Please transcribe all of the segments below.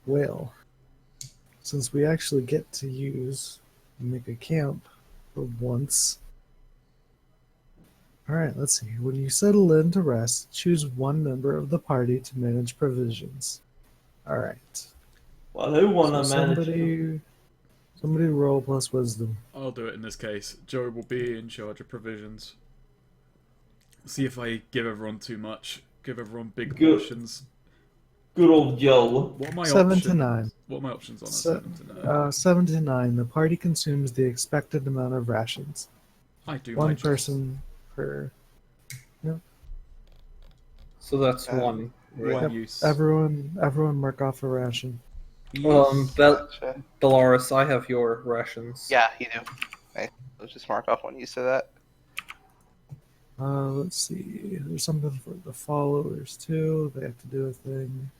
Well, since we actually get to make a camp for once. Alright, let's see. When you settle in to rest, choose one member of the party to manage provisions. Alright. Well, who wanna So manage it? somebody roll plus wisdom. I'll do it in this case. Joe will be in charge of provisions. See if I give everyone too much. Give everyone big Good. portions. Good old Joe. What are my 7 options? to 9. What are my options on a Se- 7 to 9? 7 to 9. The party consumes the expected amount of rations. I do my One jobs. person per. Yep. So that's one. One Yep. use. Everyone mark off a ration. Gotcha. Dolores, I have your rations. Yeah, you do. Nice. Let's just mark off when you say that. Let's see. There's something for the followers too. They have to do a thing.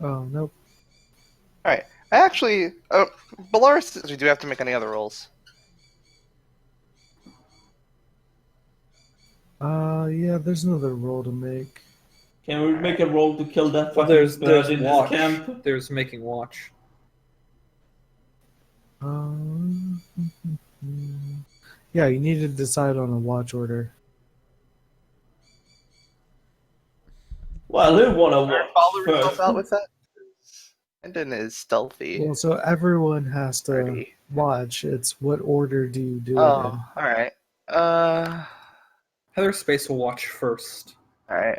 Oh, nope. Alright. I actually... Belarus, we do have to make any other rolls. Yeah, there's another roll to make. Can we make a roll to kill that Well, fucking there's bird in watch. this camp? There's making watch. Yeah, you need to decide on a watch order. Well, who wanna Our watch followers help first? out with that? Brandon is stealthy. Well, so everyone has to Party. watch. It's what order do you do it in? Oh, alright. Heather Space will watch first. Alright.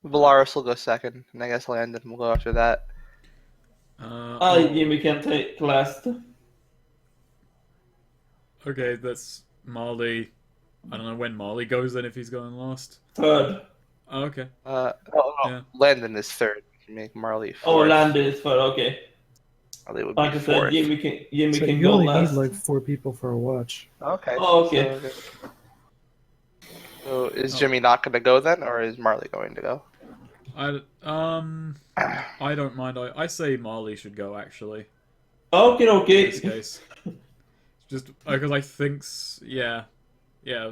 Belarus will go second, and I guess Landon will go after that. Jimmy can take last. Okay, that's Marley. I don't know when Marley goes then if he's going last. Third. Oh, okay. No, Yeah. Landon is third. Make Marley Oh, fourth. Landon is third, okay. Marley would Like be I said, fourth. Jimmy So can you go only last. need like 4 people for a watch. Okay. Oh, okay. So is Jimmy not going to go then, or is Marley going to go? I don't mind. I say Marley should go actually. Okay, In okay. this case, just because I think yeah,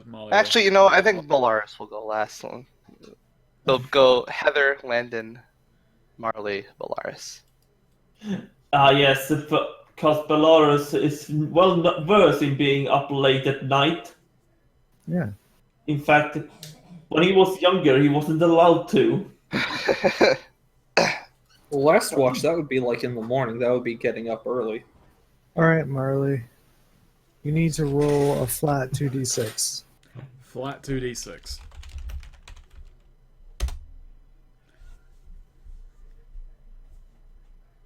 Marley. Actually, you know, I think Belarus will go last. They'll go Heather, Landon, Marley, Belarus. Yes, because Belarus is well versed in being up late at night. Yeah. In fact, when he was younger, he wasn't allowed to. Well, last watch, that would be like in the morning. That would be getting up early. Alright, Marley. You need to roll a flat 2d6. Flat 2d6.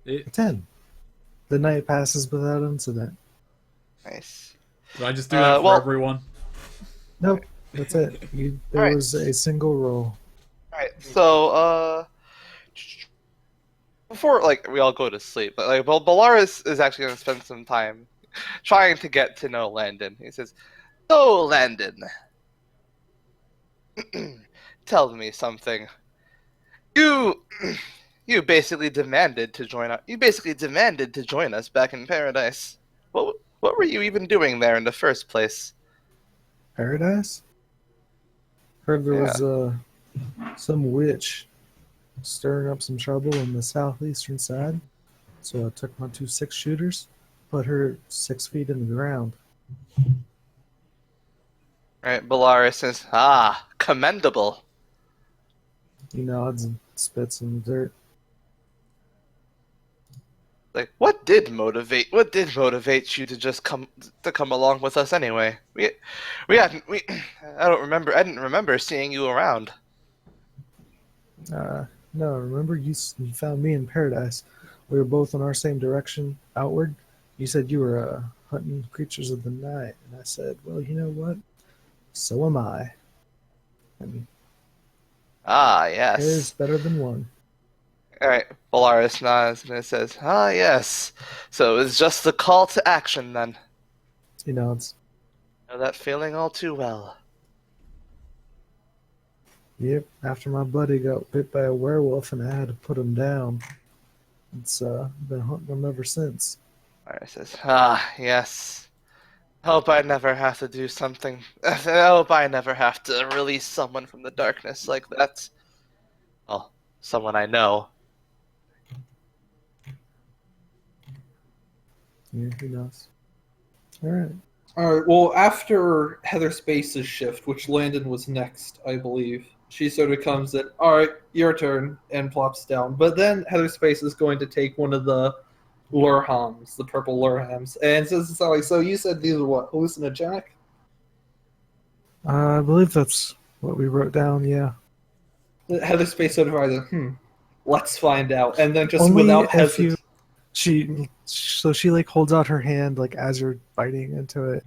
A 10. The night passes without incident. Nice. Did I just do that for well- everyone? Nope. That's it. There Alright. was a single roll. Alright, so, before, like, we all go to sleep, but, like, Belarus is actually going to spend some time trying to get to know Landon. He says, "So, Landon, tell me something. You basically demanded to join us. You basically demanded to join us back in Paradise. What were you even doing there in the first place?" Paradise? Heard there was some witch stirring up some trouble in the southeastern side. So I took my 2 6-shooters, put her 6 feet in the ground. Right, Belarus says, commendable. He nods and spits in the dirt. Like, what did motivate you to just come along with us anyway? I didn't remember seeing you around. No, remember you found me in Paradise. We were both in our same direction, outward. You said you were hunting creatures of the night, and I said, well, you know what? So am I. I mean, Yes. pairs better than one. Alright, Belarus nods and it says, yes. So it's just a call to action then. He nods. Know that feeling all too well. Yep, after my buddy got bit by a werewolf and I had to put him down. It's been hunting him ever since. Alright, says, yes. Hope I never have to do something. I hope I never have to release someone from the darkness like that. Well, someone I know. Yeah, who knows? All right. Alright, well, after Heather Space's shift, which Landon was next, I believe, she sort of comes in, alright, your turn, and plops down. But then Heather Space is going to take one of the Lurhams, the purple Lurhams, and says, "Sorry, so you said these are what, hallucinogenic?" I believe that's what we wrote down. Yeah. Heather Space sort of either, let's find out. And then just Only without if hesitation. She like holds out her hand like as you're biting into it.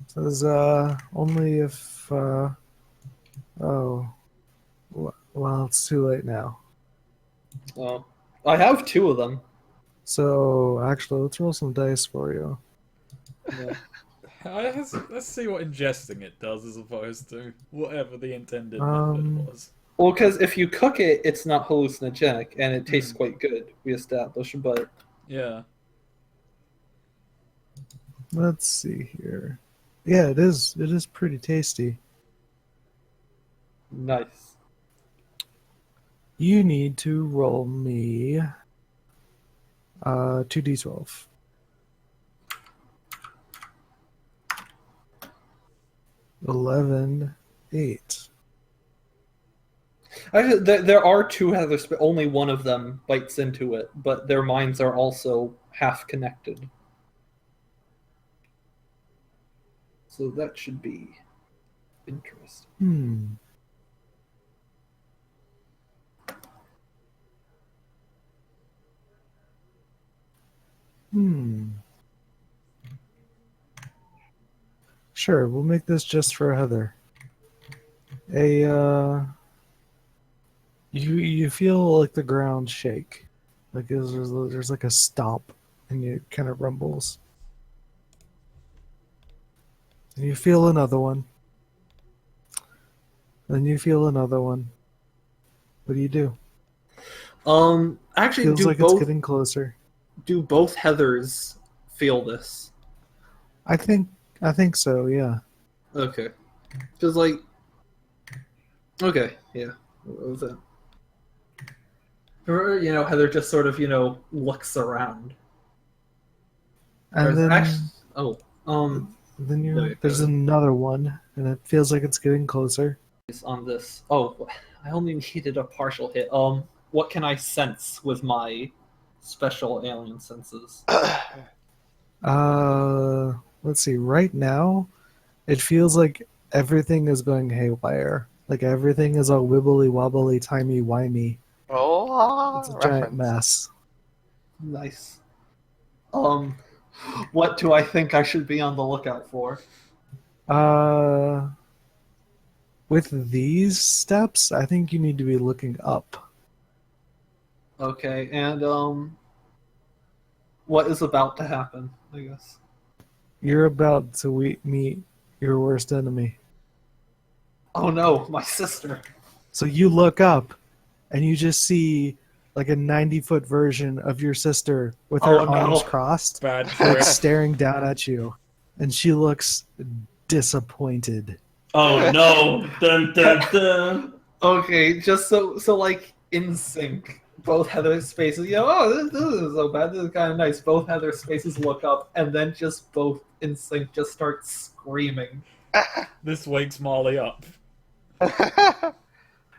Says only if well, it's too late now. Oh, I have two of them. So actually, let's roll some dice for you. Yeah. Let's see what ingesting it does as opposed to whatever the intended Um, method was. Well, because if you cook it, it's not hallucinogenic, and it tastes quite good, we established, but... Yeah. Let's see here. Yeah, it is. It is pretty tasty. Nice. You need to roll me 2d12. $11, 8. Actually, there are two Heathers, but only one of them bites into it, but their minds are also half connected. So that should be interesting. Sure, we'll make this just for Heather. You feel like the ground shake, like there's like a stomp, and it kind of rumbles. And you feel another one. Then you feel another one. What do you do? Actually, Feels do like both it's getting closer. do both Heathers feel this? I think so. Yeah. Okay. Because, like... Okay, yeah. What was that? Or, Heather just sort of, looks around. And then there's go. another one, and it feels like it's getting closer. On this. Oh, I only needed a partial hit. What can I sense with my special alien senses? Let's see. Right now, it feels like everything is going haywire. Like everything is all wibbly wobbly, timey wimey. Oh, It's a giant reference. mess. Nice. What do I think I should be on the lookout for? With these steps, I think you need to be looking up. Okay, and what is about to happen, I guess? You're about to meet your worst enemy. Oh no, my sister. So you look up, and you just see like a 90-foot version of your sister with her Oh, no. arms crossed, Bad like trip. staring down at you, and she looks disappointed. Oh no! Dun dun dun. Okay, just so like in sync. Both Heather's faces, this isn't so bad. This is kind of nice. Both Heather's faces look up, and then just both in sync just start screaming. This wakes Molly up.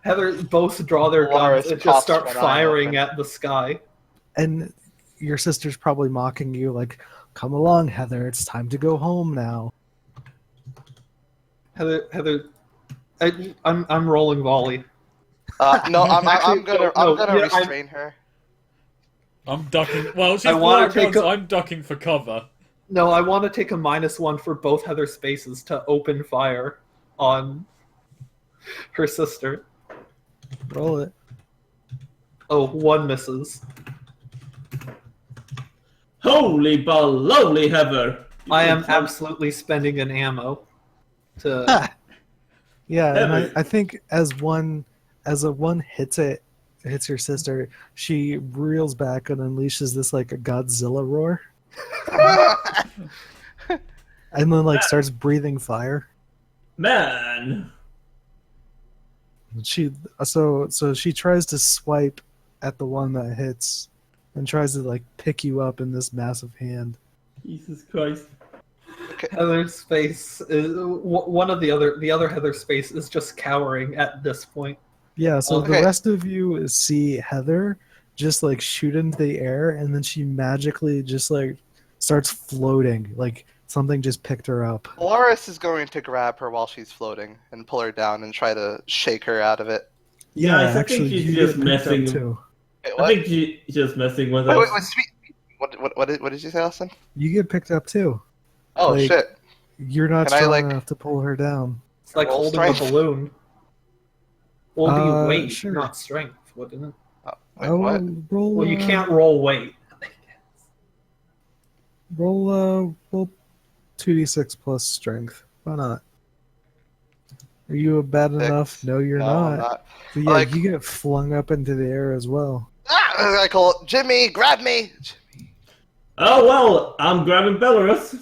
Heather both draw their Lars guns and just pops start one eye firing open. at the sky. And your sister's probably mocking you, like, "Come along, Heather. It's time to go home now." Heather, I'm rolling volley. No, I'm Actually, gonna no, restrain her. I'm ducking. Well, she's I wanna throwing take guns, a- I'm ducking for cover. No, I want to take a -1 for both Heather's spaces to open fire on her sister. Roll it. Oh, one misses. Holy baloney, Heather! I am absolutely spending an ammo to. Yeah, and Heather. I think as a one hits it, hits your sister, she reels back and unleashes this like a Godzilla roar, and then like starts breathing fire. Man. She so she tries to swipe at the one that hits, and tries to like pick you up in this massive hand. Jesus Christ. Heather's face is one of the other Heather's face is just cowering at this point. Yeah, so Okay. the rest of you see Heather just like shoot into the air, and then she magically just like starts floating, like something just picked her up. Polaris is going to grab her while she's floating and pull her down and try to shake her out of it. Yeah, Guys, I actually, think she's you just get picked up messing. too. Wait, I what? think she's just messing with Wait, us. wait, sweet. What did you say, Austin? You get picked up too. Oh Like, shit! You're not Can I, strong like- enough to pull her down. It's like Roll holding a strength? balloon. Well, do you weight, Sure. not strength, wouldn't it? Wait, I what? will roll. Well, you can't roll weight. roll 2d6 plus strength. Why not? Are you bad Six. enough? No, you're No, not. I'm not. So yeah, Like- you get flung up into the air as well. Ah! I call Jimmy, grab me! Oh well, I'm grabbing Belarus.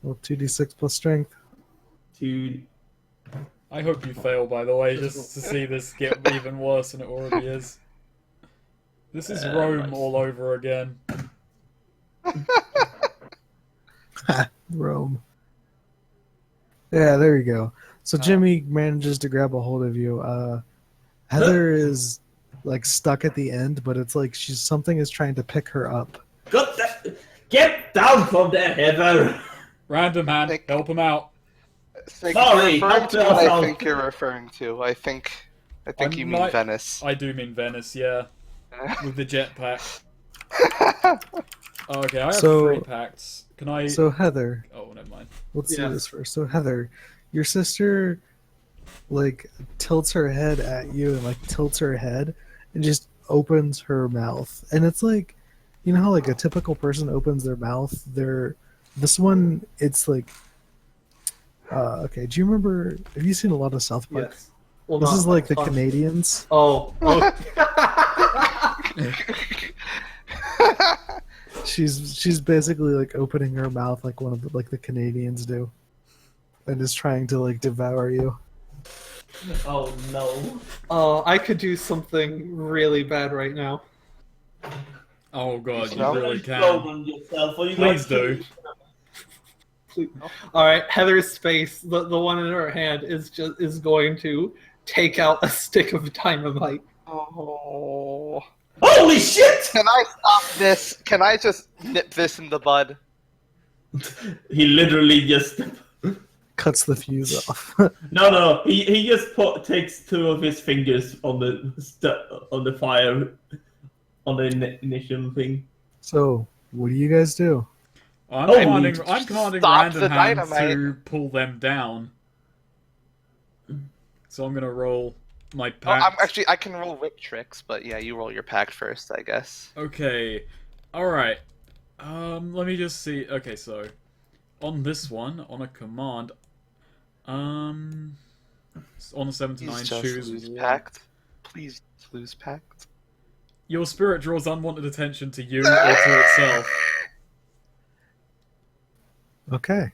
Well, 2d6 plus strength. Dude. I hope you fail, by the way, just to see this get even worse than it already is. This is Rome nice. all over again. Rome. Yeah, there you go. So Jimmy manages to grab a hold of you. Heather is like stuck at the end, but it's like something is trying to pick her up. Get down from there, Heather. Random hand, Nick. help him out. Think Sorry, you're referring help to what I yourself. think you're referring to. I think I'm you mean like- Venice. I do mean Venice, yeah. With the jetpack. Okay, I have So- 3 packs. Can I... So Heather, Oh, never mind. let's Yeah. do this first. So Heather, your sister like tilts her head at you and like tilts her head and just opens her mouth. And it's like, you know how like a typical person opens their mouth? This one, it's like okay, do you remember, have you seen a lot of South Park? Yes. Well, This not is like the fun. Canadians. Oh. She's basically like opening her mouth like one of the Canadians do, and is trying to like devour you. Oh no. Oh, I could do something really bad right now. Oh god, you No. really Slow can. on yourself, or you Please got do. All right, Heather's face, the one in her hand, is going to take out a stick of dynamite. Oh. Holy shit! Can I stop this? Can I just nip this in the bud? He literally just Cuts the fuse off. no. He just takes 2 of his fingers on the fire on the initial thing. So, what do you guys do? I'm Oh, commanding stop random the hands dynamite. to pull them down. So I'm gonna roll my Oh, pack. I can roll whip tricks, but yeah, you roll your pact first, I guess. Okay. Alright. Let me just see. Okay, so on this one, on a command, on a 7 to 9, Please just choose lose one. pact. Please lose pact. Your spirit draws unwanted attention to you or to itself. Okay.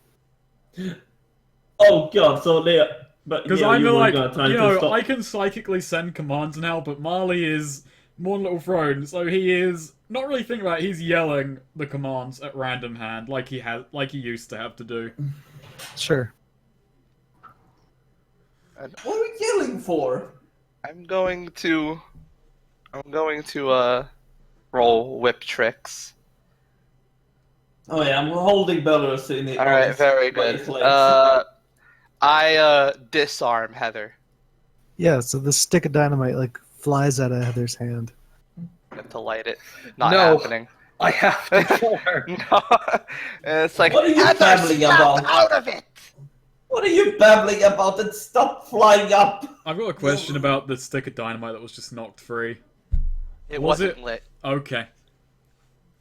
Oh god, so they but Because yeah, I'm you were like, gonna try you to know, stop. I can psychically send commands now, but Marley is more little throne, so he is not really thinking about it, he's yelling the commands at random hand like he used to have to do. Sure. What are we yelling for? I'm going to roll whip tricks. Oh yeah, I'm holding Belarus in it. All right, very good. I disarm Heather. Yeah, so the stick of dynamite like flies out of Heather's hand. I have to light it. Not No. happening. I have to kill her. No. And it's like, What are you Heather, babbling snap about? out of it! What are you babbling about? And stop flying up! I've got a question about the stick of dynamite that was just knocked free. It Was wasn't it? lit. Okay.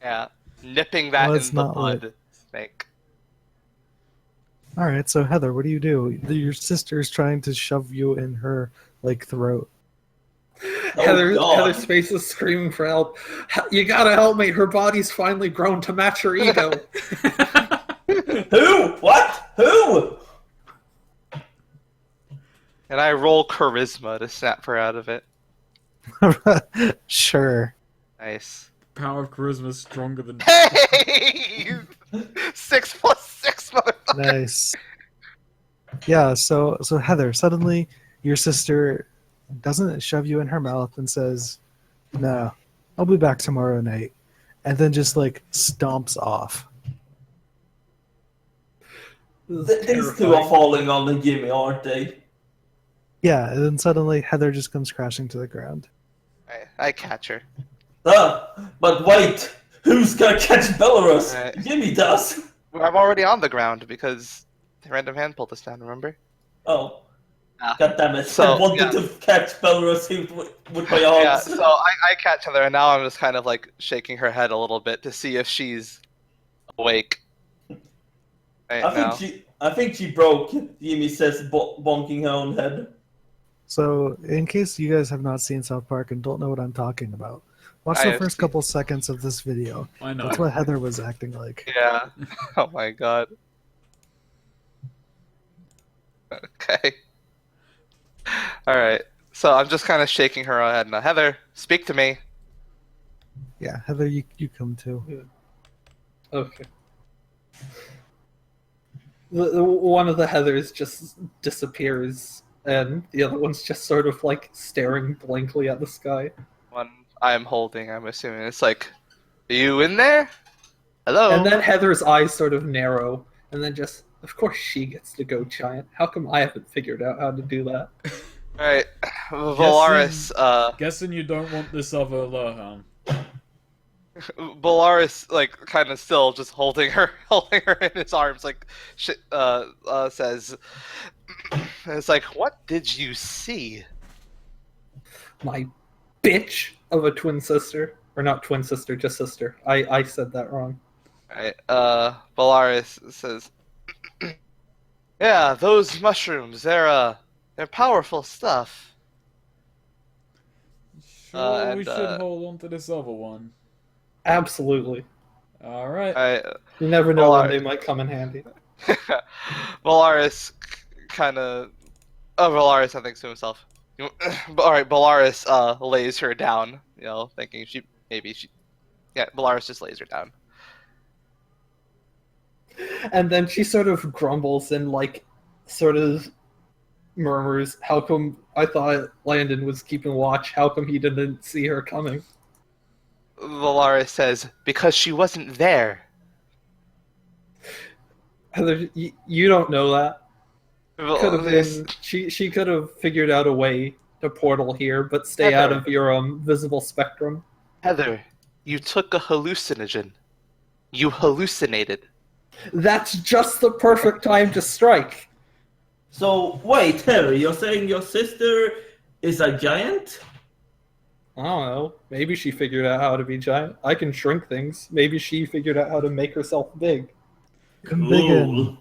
Yeah. Nipping that Well, it's in the not lit. bud, Snake. All right, so Heather, what do? Your sister's trying to shove you in her like throat. God. Heather's face is screaming for help. You gotta help me. Her body's finally grown to match her ego. Who? What? Who? And I roll charisma to snap her out of it. Sure. Nice. Power of charisma is stronger than. Hey! 6 plus 6, motherfucker! Nice. Yeah, so Heather, suddenly your sister doesn't shove you in her mouth and says, "No, I'll be back tomorrow night," and then just like stomps off. These two are falling on the Jimmy, aren't they? Yeah, and then suddenly Heather just comes crashing to the ground. I catch her. But wait, who's gonna catch Belarus? Alright. Jimmy does. I'm already on the ground because the random hand pulled us down, remember? Oh. Ah. God damn it. So, I wanted yeah. to catch Belarus with my Yeah, arms. so I catch her, and now I'm just kind of like shaking her head a little bit to see if she's awake. Right now. I think she broke. Jimmy says, bonking her own head. So, in case you guys have not seen South Park and don't know what I'm talking about, watch I the have first seen- couple seconds of this video. I know. That's what Heather was acting like. Yeah. Oh my god. Okay. Alright. So I'm just kind of shaking her head now. Heather, speak to me. Yeah, Heather, you come too. Okay. One of the Heathers just disappears, and the other one's just sort of like staring blankly at the sky. One I'm holding, I'm assuming. It's like, are you in there? Hello? And then Heather's eyes sort of narrow, and then just, of course she gets to go giant. How come I haven't figured out how to do that? Alright. Valaris, Guessing you don't want this other Lurhan. Valaris, like, kind of still just holding her in his arms, like, says, it's like, what did you see? My bitch of a twin sister. Or not twin sister, just sister. I said that wrong. Alright, Valaris says, yeah, those mushrooms, they're powerful stuff. Sure, we and, should hold on to this other one. Absolutely. Alright. You never know Well, when they might come in handy. Valaris kind of... Oh, Valaris, I think to himself. Alright, Valaris lays her down, you know, thinking maybe she... Yeah, Valaris just lays her down. And then she sort of grumbles and, like, sort of murmurs, how come I thought Landon was keeping watch? How come he didn't see her coming? Valaris says, because she wasn't there. Heather, you don't know that. Could have Valaris- been, she could have figured out a way to portal here, but stay out of your visible spectrum. Heather, you took a hallucinogen. You hallucinated. That's just the perfect time to strike. So, wait, Harry, you're saying your sister is a giant? I don't know. Maybe she figured out how to be giant. I can shrink things. Maybe she figured out how to make herself big. Come big in.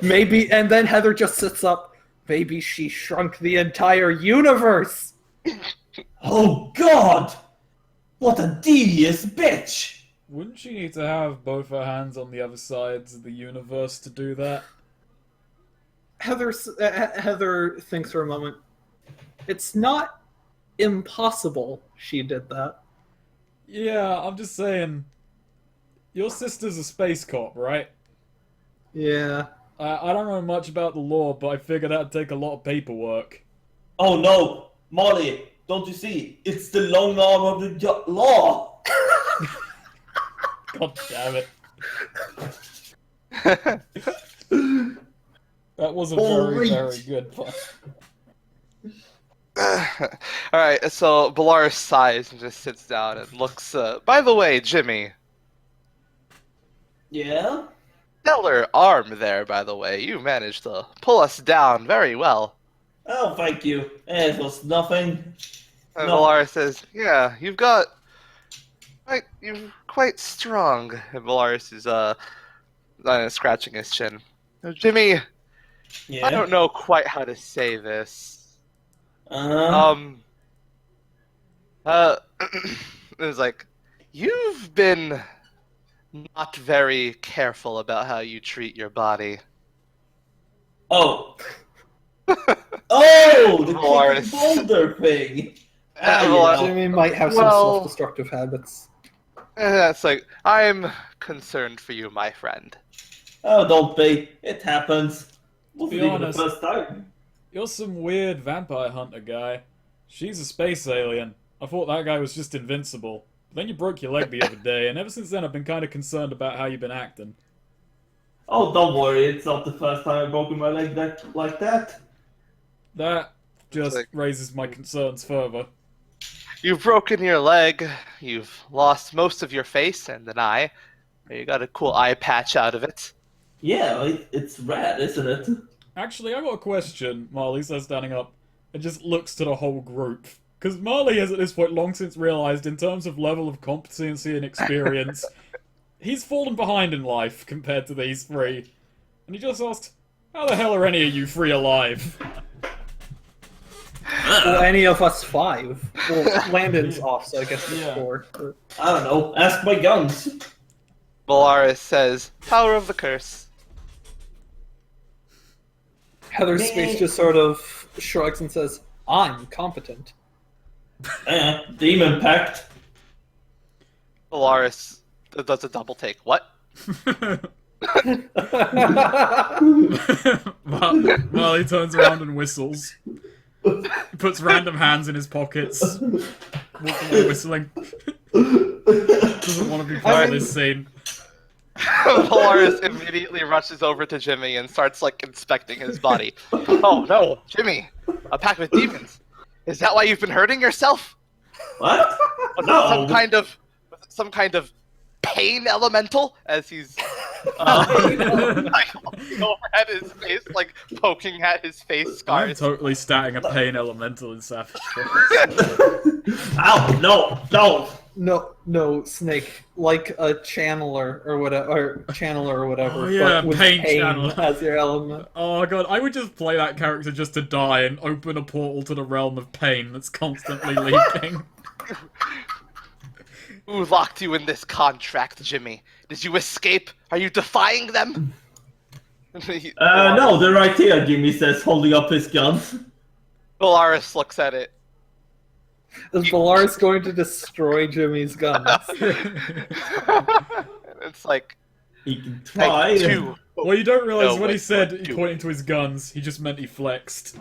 Maybe, and then Heather just sits up. Maybe she shrunk the entire universe. Oh, God! What a devious bitch! Wouldn't she need to have both her hands on the other sides of the universe to do that? Heather thinks for a moment. It's not impossible she did that. Yeah, I'm just saying. Your sister's a space cop, right? Yeah. I don't know much about the law, but I figured that'd take a lot of paperwork. Oh no, Molly, don't you see? It's the long arm of the law! God damn it. That was a very, very good pun. Alright, so Valaris sighs and just sits down and looks, by the way, Jimmy. Yeah? Stellar arm there, by the way. You managed to pull us down very well. Oh, thank you. It was nothing. And No. Valaris says, yeah, you're quite strong. And Valaris is, scratching his chin. Now, Jimmy, Yeah. I don't know quite how to say this. Uh, It was like, you've been not very careful about how you treat your body. oh. Oh, the Boris. kicking boulder thing. Well, Jimmy might have some Well- self-destructive habits. It's like, I'm concerned for you, my friend. Oh, don't be. It happens. Wasn't Be even honest. the first time. You're some weird vampire hunter guy. She's a space alien. I thought that guy was just invincible. But then you broke your leg the other day, and ever since then I've been kind of concerned about how you've been acting. Oh, don't worry. It's not the first time I've broken my leg like that. That just like- raises my concerns further. You've broken your leg, you've lost most of your face and an eye. You got a cool eye patch out of it. Yeah, it's rad, isn't it? Actually, I got a question, Marley says, standing up, and just looks to the whole group. Because Marley has at this point long since realised, in terms of level of competency and experience, he's fallen behind in life compared to these three. And he just asked, how the hell are any of you three alive? Well, any of us five. Well, Landon's off, so I guess it's Yeah. 4. I don't know. Ask my guns. Valaris says, power of the curse. Heather's face just sort of shrugs and says, I'm competent. Demon Pact. Valaris does a double take. What? Marley turns around and whistles. Puts random hands in his pockets. Walking away whistling. Doesn't want to be part of this scene. Valaris immediately rushes over to Jimmy and starts, like, inspecting his body. Oh, no, Jimmy, a pack with demons. Is that why you've been hurting yourself? What? Was No. it some kind of pain elemental? As he's like, looking over at his face, like poking at his face I'm scars. totally statting a pain elemental in Savage. Ow! No! Don't! No, Snake, like a channeler or whatever, Oh, yeah, but with pain pain channeler. as your element. Oh god, I would just play that character just to die and open a portal to the realm of pain that's constantly leaking. Who locked you in this contract, Jimmy? Did you escape? Are you defying them? No, they're right here, Jimmy says, holding up his guns. Valaris looks at it. Is Valaris going to destroy Jimmy's guns? It's like, He can try. take two. Well, you don't realise No, when he wait, said, what? pointing to his guns, he just meant he flexed.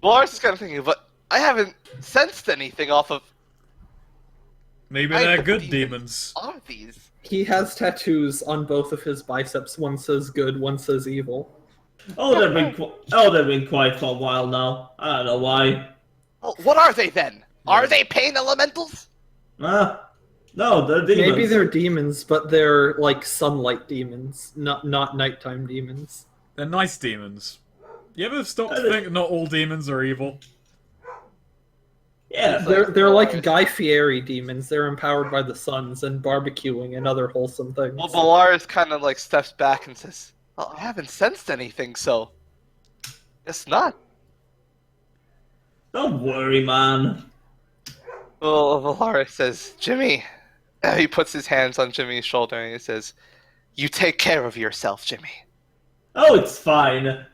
Valaris is kind of thinking, but I haven't sensed anything off of. Maybe I they're have good demons. Are these? He has tattoos on both of his biceps. One says good, one says evil. they've been quiet for a while now. I don't know why. Well, what are they then? Are they pain elementals? No, they're demons. Maybe they're demons, but they're like sunlight demons, not nighttime demons. They're nice demons. You ever stop to think not all demons are evil? Yeah, They're like Guy Fieri demons. They're empowered by the suns and barbecuing and other wholesome things. Well, Valaris kind of like steps back and says, well, I haven't sensed anything, so guess not. don't worry, man. Well, Valaris says, Jimmy. He puts his hands on Jimmy's shoulder and he says, you take care of yourself, Jimmy. Oh, it's fine.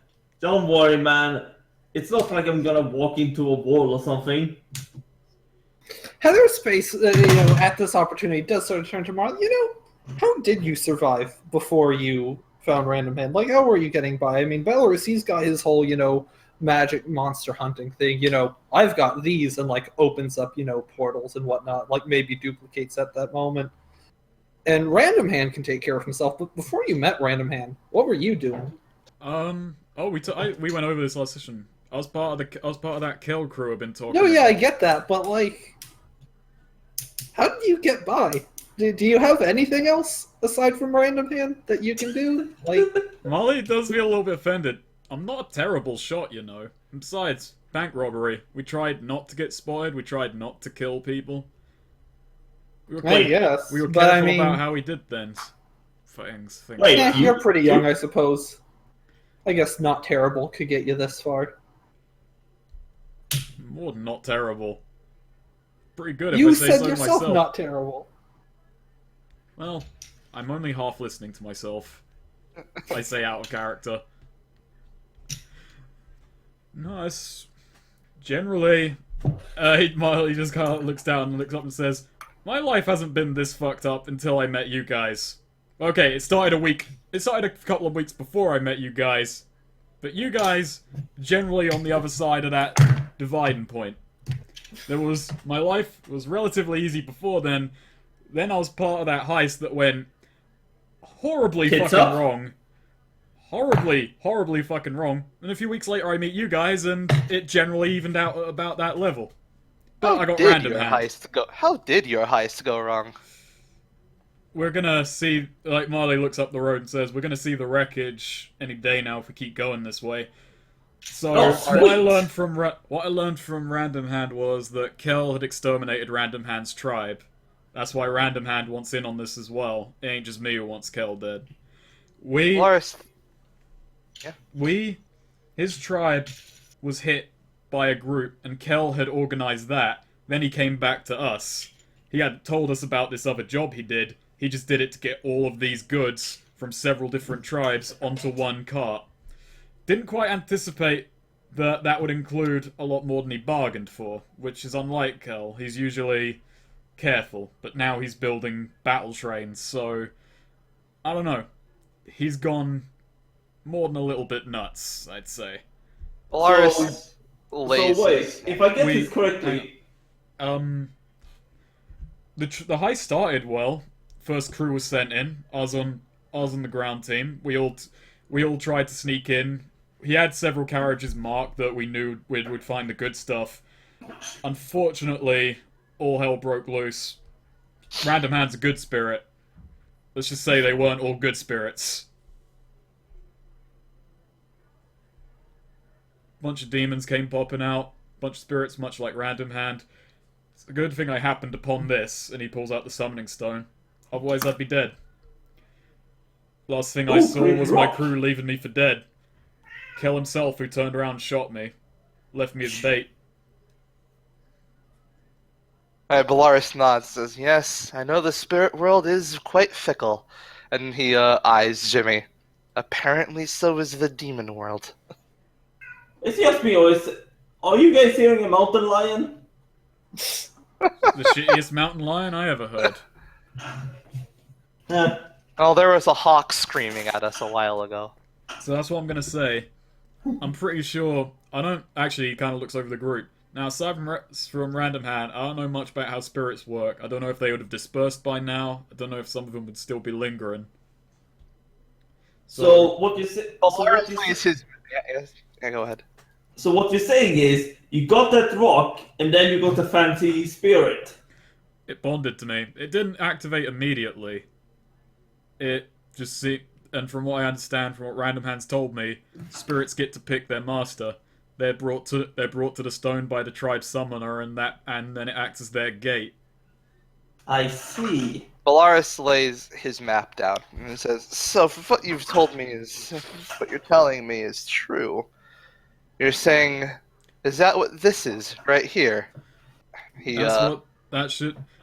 Don't worry, man. It's not like I'm gonna walk into a wall or something. Heather's face, at this opportunity does sort of turn to Marley. How did you survive before you found Random Hand? Like, how were you getting by? I mean, Belarus, he's got his whole, magic monster hunting thing. I've got these, and like opens up, portals and whatnot. Like maybe duplicates at that moment. And Random Hand can take care of himself. But before you met Random Hand, what were you doing? We went over this last session. I was part of that kill crew I've been talking No, yeah, about. I get that, but like, how did you get by? Do you have anything else aside from Random Hand that you can do? Like, Molly does feel a little bit offended. I'm not a terrible shot, you know. And besides, bank robbery. We tried not to get spotted. We tried not to kill people. We were yes, we were but careful about how we did things. Things. Wait, you're pretty young, I suppose. I guess not terrible could get you this far. More than not terrible. Pretty good if You I say said so yourself myself. not terrible. Well, I'm only half listening to myself. I say out of character. Nice. Generally, Miley just kind of looks down and looks up and says, "My life hasn't been this fucked up until I met you guys. Okay, it started a couple of weeks before I met you guys. But you guys, generally on the other side of that dividing point. My life was relatively easy before then. Then I was part of that heist that went horribly Tits fucking up? wrong. Horribly fucking wrong. And a few weeks later I meet you guys and it generally evened out at about that level. But I got random hand. How did your heist go wrong? We're gonna see, like Marley looks up the road and says, we're gonna see the wreckage any day now if we keep going this way. So Oh, what I sweet. learned from Random Hand was that Kel had exterminated Random Hand's tribe. That's why Random Hand wants in on this as well. It ain't just me who wants Kel dead. His tribe was hit by a group, and Kel had organized that. Then he came back to us. He hadn't told us about this other job he did. He just did it to get all of these goods from several different tribes onto one cart. Didn't quite anticipate that that would include a lot more than he bargained for, which is unlike Kel. He's usually careful, but now he's building battle trains, so I don't know. He's gone more than a little bit nuts, I'd say. Polaris So lays wait, his- if I get We- this correctly, The heist started well. First crew was sent in. I was on the ground team. We all tried to sneak in. He had several carriages marked that we knew we'd find the good stuff. Unfortunately, all hell broke loose. Random Hand's a good spirit. Let's just say they weren't all good spirits. Bunch of demons came popping out. Bunch of spirits, much like Random Hand. It's a good thing I happened upon this, and he pulls out the summoning stone. Otherwise, I'd be dead. Last thing I Ooh, saw great was my rock. crew leaving me for dead. Kel himself, who turned around and shot me, left me as bait. Bellaris nods, says, "Yes, I know the spirit world is quite fickle." And he eyes Jimmy. "Apparently so is the demon world." it's just me, or are you guys hearing a mountain lion? The shittiest mountain lion I ever heard. Oh, there was a hawk screaming at us a while ago. So that's what I'm gonna say. I'm pretty sure. I don't actually. He kind of looks over the group. Now, aside from Random Hand, I don't know much about how spirits work. I don't know if they would have dispersed by now. I don't know if some of them would still be lingering. So what you say? Bellaris lays his. Yeah, go ahead. So what you're saying is you got that rock, and then you got a fancy spirit. It bonded to me. It didn't activate immediately. It just and from what I understand, from what Random Hands told me, spirits get to pick their master. They're brought to the stone by the tribe summoner, and then it acts as their gate. I see. Bellaris lays his map down and says, "So, if what you've told me is, if what you're telling me is true, you're saying, is that what this is right here?"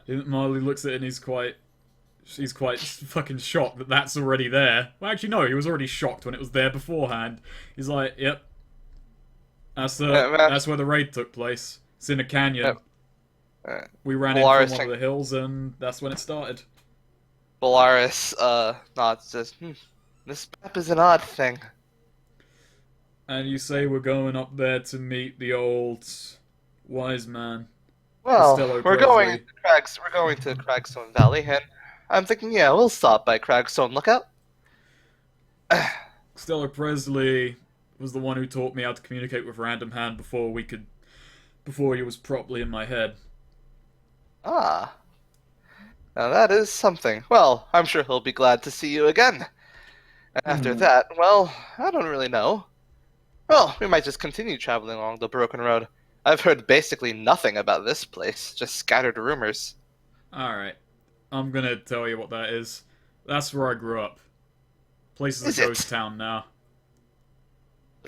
Marley looks at it and he's quite fucking shocked that that's already there. Well, actually, no, he was already shocked when it was there beforehand. He's like, "Yep, that's where the raid took place. It's in a canyon. We ran in Bellaris from one of the hills, and that's when it started." Bellaris nods, says, "This map is an odd thing." And you say we're going up there to meet the old wise man. Well, Costello we're Presley. going to Cragstone Valley, and I'm thinking, yeah, we'll stop by Cragstone Lookout. Costello Presley was the one who taught me how to communicate with Random Hand before he was properly in my head. Ah. Now that is something. Well, I'm sure he'll be glad to see you again. And after that, well, I don't really know. Well, we might just continue traveling along the broken road. I've heard basically nothing about this place, just scattered rumors. Alright. I'm gonna tell you what that is. That's where I grew up. Place is Is a it? ghost town now.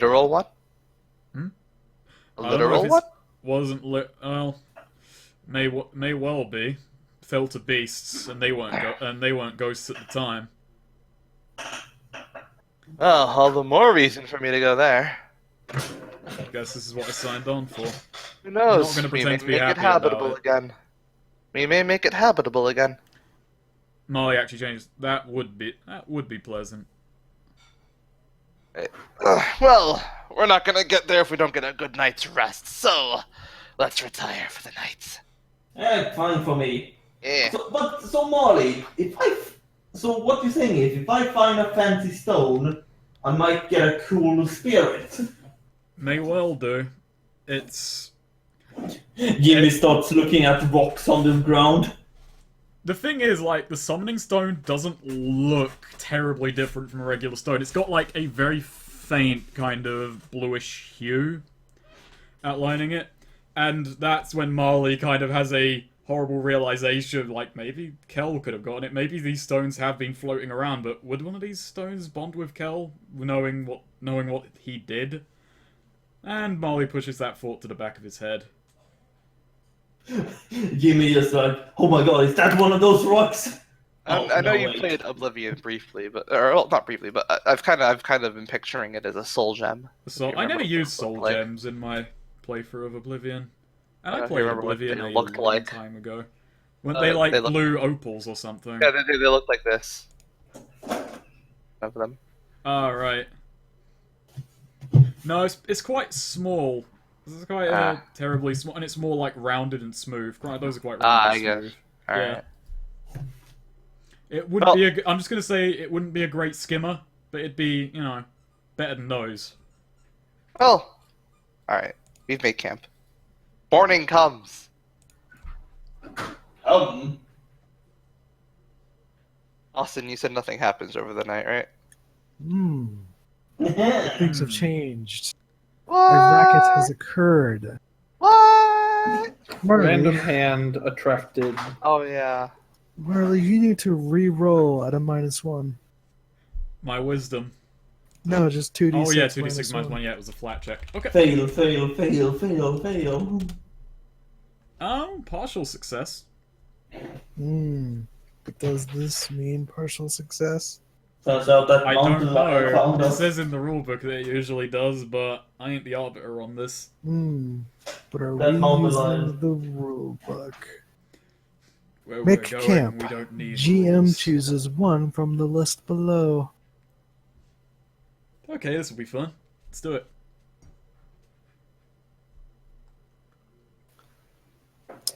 Literal one? Hmm? A I don't know literal if one? it wasn't well, may well be. Fell to beasts, and they weren't ghosts at the time. Oh, all the more reason for me to go there. I guess this is what I signed on for. Who I'm not knows? going to We pretend may to be make it happy about habitable it. again. We may make it habitable again. Molly actually changed. That would be pleasant. Well, we're not gonna get there if we don't get a good night's rest, so let's retire for the night. Fine for me. Yeah. So Molly, so what you're saying is, if I find a fancy stone, I might get a cool spirit. May well do. It's Jimmy starts looking at rocks on the ground. the thing is, like, the summoning stone doesn't look terribly different from a regular stone. It's got like a very faint kind of bluish hue outlining it, and that's when Marley kind of has a horrible realization, like, maybe Kel could have gotten it. Maybe these stones have been floating around, but would one of these stones bond with Kel, knowing what he did? And Marley pushes that thought to the back of his head. Jimmy is like, oh my god, is that one of those rocks? I know no, you wait. played Oblivion briefly, well, not briefly, but I've kind of been picturing it as a soul gem. So You I remember never what used it looked soul like? gems in my playthrough of Oblivion. And I You played remember what Oblivion they a looked long like? time ago. Weren't they like they look- blue opals or something? Yeah, they look like this. Of them. Oh, right. No, it's quite small. It's quite terribly small, and it's more like rounded and smooth. Those are quite rounded I and guess. smooth. Alright. It wouldn't be I'm just gonna say it wouldn't be a great skimmer, but it'd be, better than those. Well, alright. We've made camp. Morning comes. Austin, you said nothing happens over the night, right? Things have changed. What? A racket has occurred. What? Random Marley, hand attracted. Oh yeah. Marley, you need to re-roll at a -1. My wisdom. No, just 2d6. Oh yeah, 2d6 minus -1. 1, yeah, it was a flat check. Okay. Fail, fail, fail, fail, fail. Partial success. Does this mean partial success? Turns out that I don't mountain lion know. found It us. says in the rulebook that it usually does, but I ain't the arbiter on this. But are That we mountain using lion. the rule book? Where Make we're going, camp. we don't need GM rules. chooses one from the list below. Okay, this will be fun. Let's do it.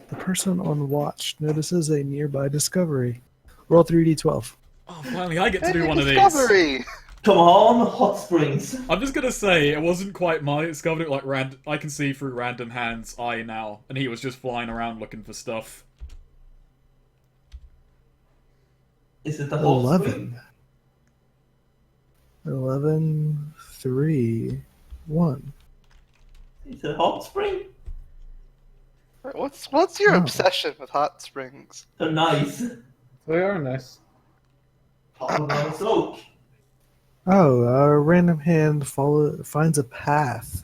The person on watch notices a nearby discovery. Roll 3d12. Oh, finally, I get to do one of these. Discovery! Come on, hot springs. I'm just gonna say, it wasn't quite my discovery, like, I can see through Random Hand's eye now, and he was just flying around looking for stuff. Is it the hot 11. spring? 11, 3, 1. Is it hot spring? What's your Oh. obsession with hot springs? They're nice. They are nice. Hot soak. Oh, a random hand finds a path.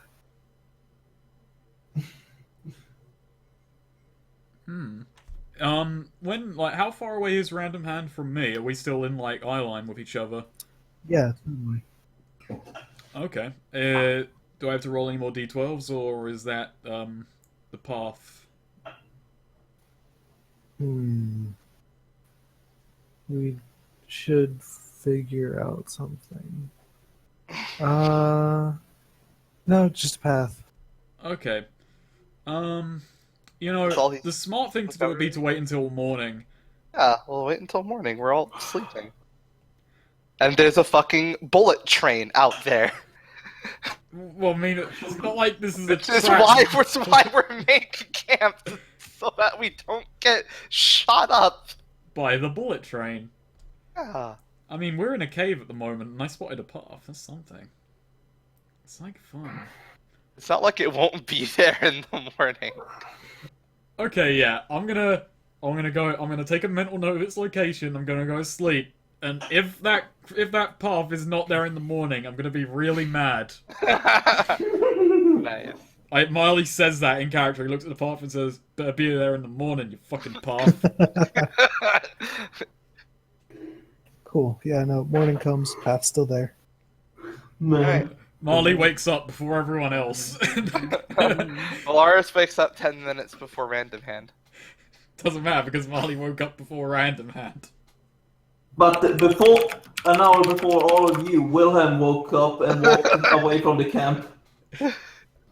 How far away is Random Hand from me? Are we still in, like, eye line with each other? Yeah, totally. Okay. Do I have to roll any more d12s, or is that, the path? We should figure out something. No, just a path. Okay. The That's all he- smart thing to do would be to wait until morning. Yeah, we'll wait until morning. We're all sleeping. And there's a fucking bullet train out there. Well, I mean, it's not like this is a Which is trap. why we're making camp, so that we don't get shot up. By the bullet train. Yeah. I mean, we're in a cave at the moment, and I spotted a path. That's something. It's like fun. It's not like it won't be there in the morning. Okay, yeah, I'm gonna take a mental note of its location. I'm gonna go sleep, And if that path is not there in the morning, I'm gonna be really mad. Nice. Miley says that in character. He looks at the path and says, "Better be there in the morning, you fucking path." Cool. Yeah, no, morning comes, path's still there. Man. Marley wakes up before everyone else. Valaris wakes up 10 minutes before Random Hand. Doesn't matter because Marley woke up before Random Hand. But before, an hour before all of you, Wilhelm woke up and walked away from the camp.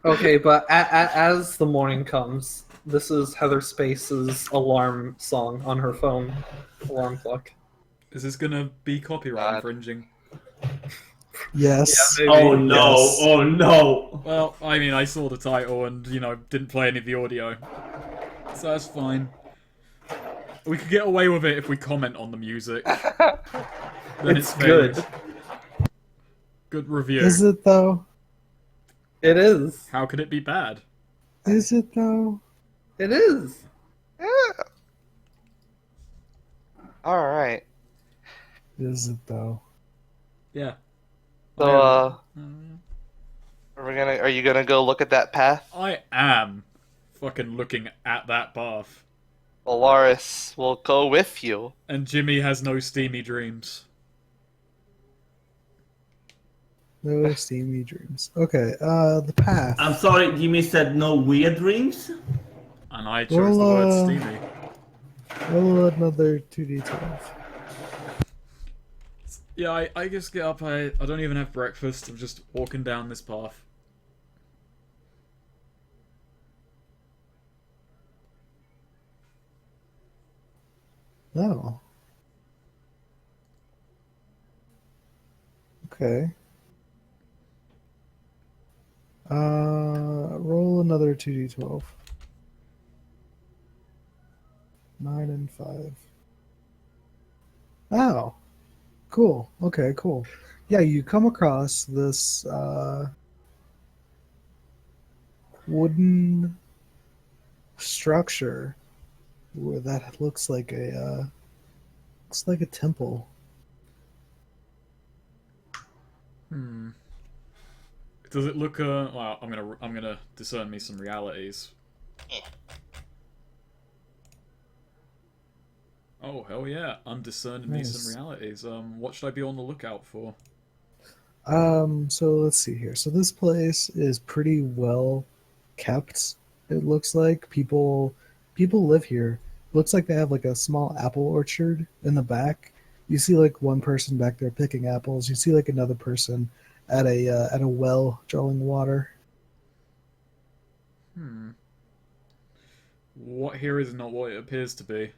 Okay, but as the morning comes, this is Heather Space's alarm song on her phone. Alarm clock. Is this gonna be copyright infringing? Yes. Yeah, maybe. Oh no! Yes. Oh no! Well, I mean, I saw the title and, didn't play any of the audio. So that's fine. We could get away with it if we comment on the music. Then it's good. fade. Good review. Is it though? It is. How could it be bad? Is it though? It is. Yeah. Alright. Is it though? Yeah. So, are you gonna go look at that path? I am fucking looking at that path. Valaris will go with you. And Jimmy has no steamy dreams. No steamy dreams. Okay, the path. I'm sorry, Jimmy said no weird dreams? And I chose the word steamy. Roll another 2d12. Yeah, I just get up, I don't even have breakfast, I'm just walking down this path. Oh. Okay. Roll another 2d12. 9 and 5. Oh. Cool. Okay, cool. Yeah, you come across this wooden structure where that looks like a temple. Does it look well, I'm gonna discern me some realities. Oh hell yeah, I'm discerning me some Nice. realities. What should I be on the lookout for? So let's see here. So this place is pretty well kept. It looks like people live here. Looks like they have like a small apple orchard in the back. You see like one person back there picking apples. You see like another person at a well drawing water. What here is not what it appears to be.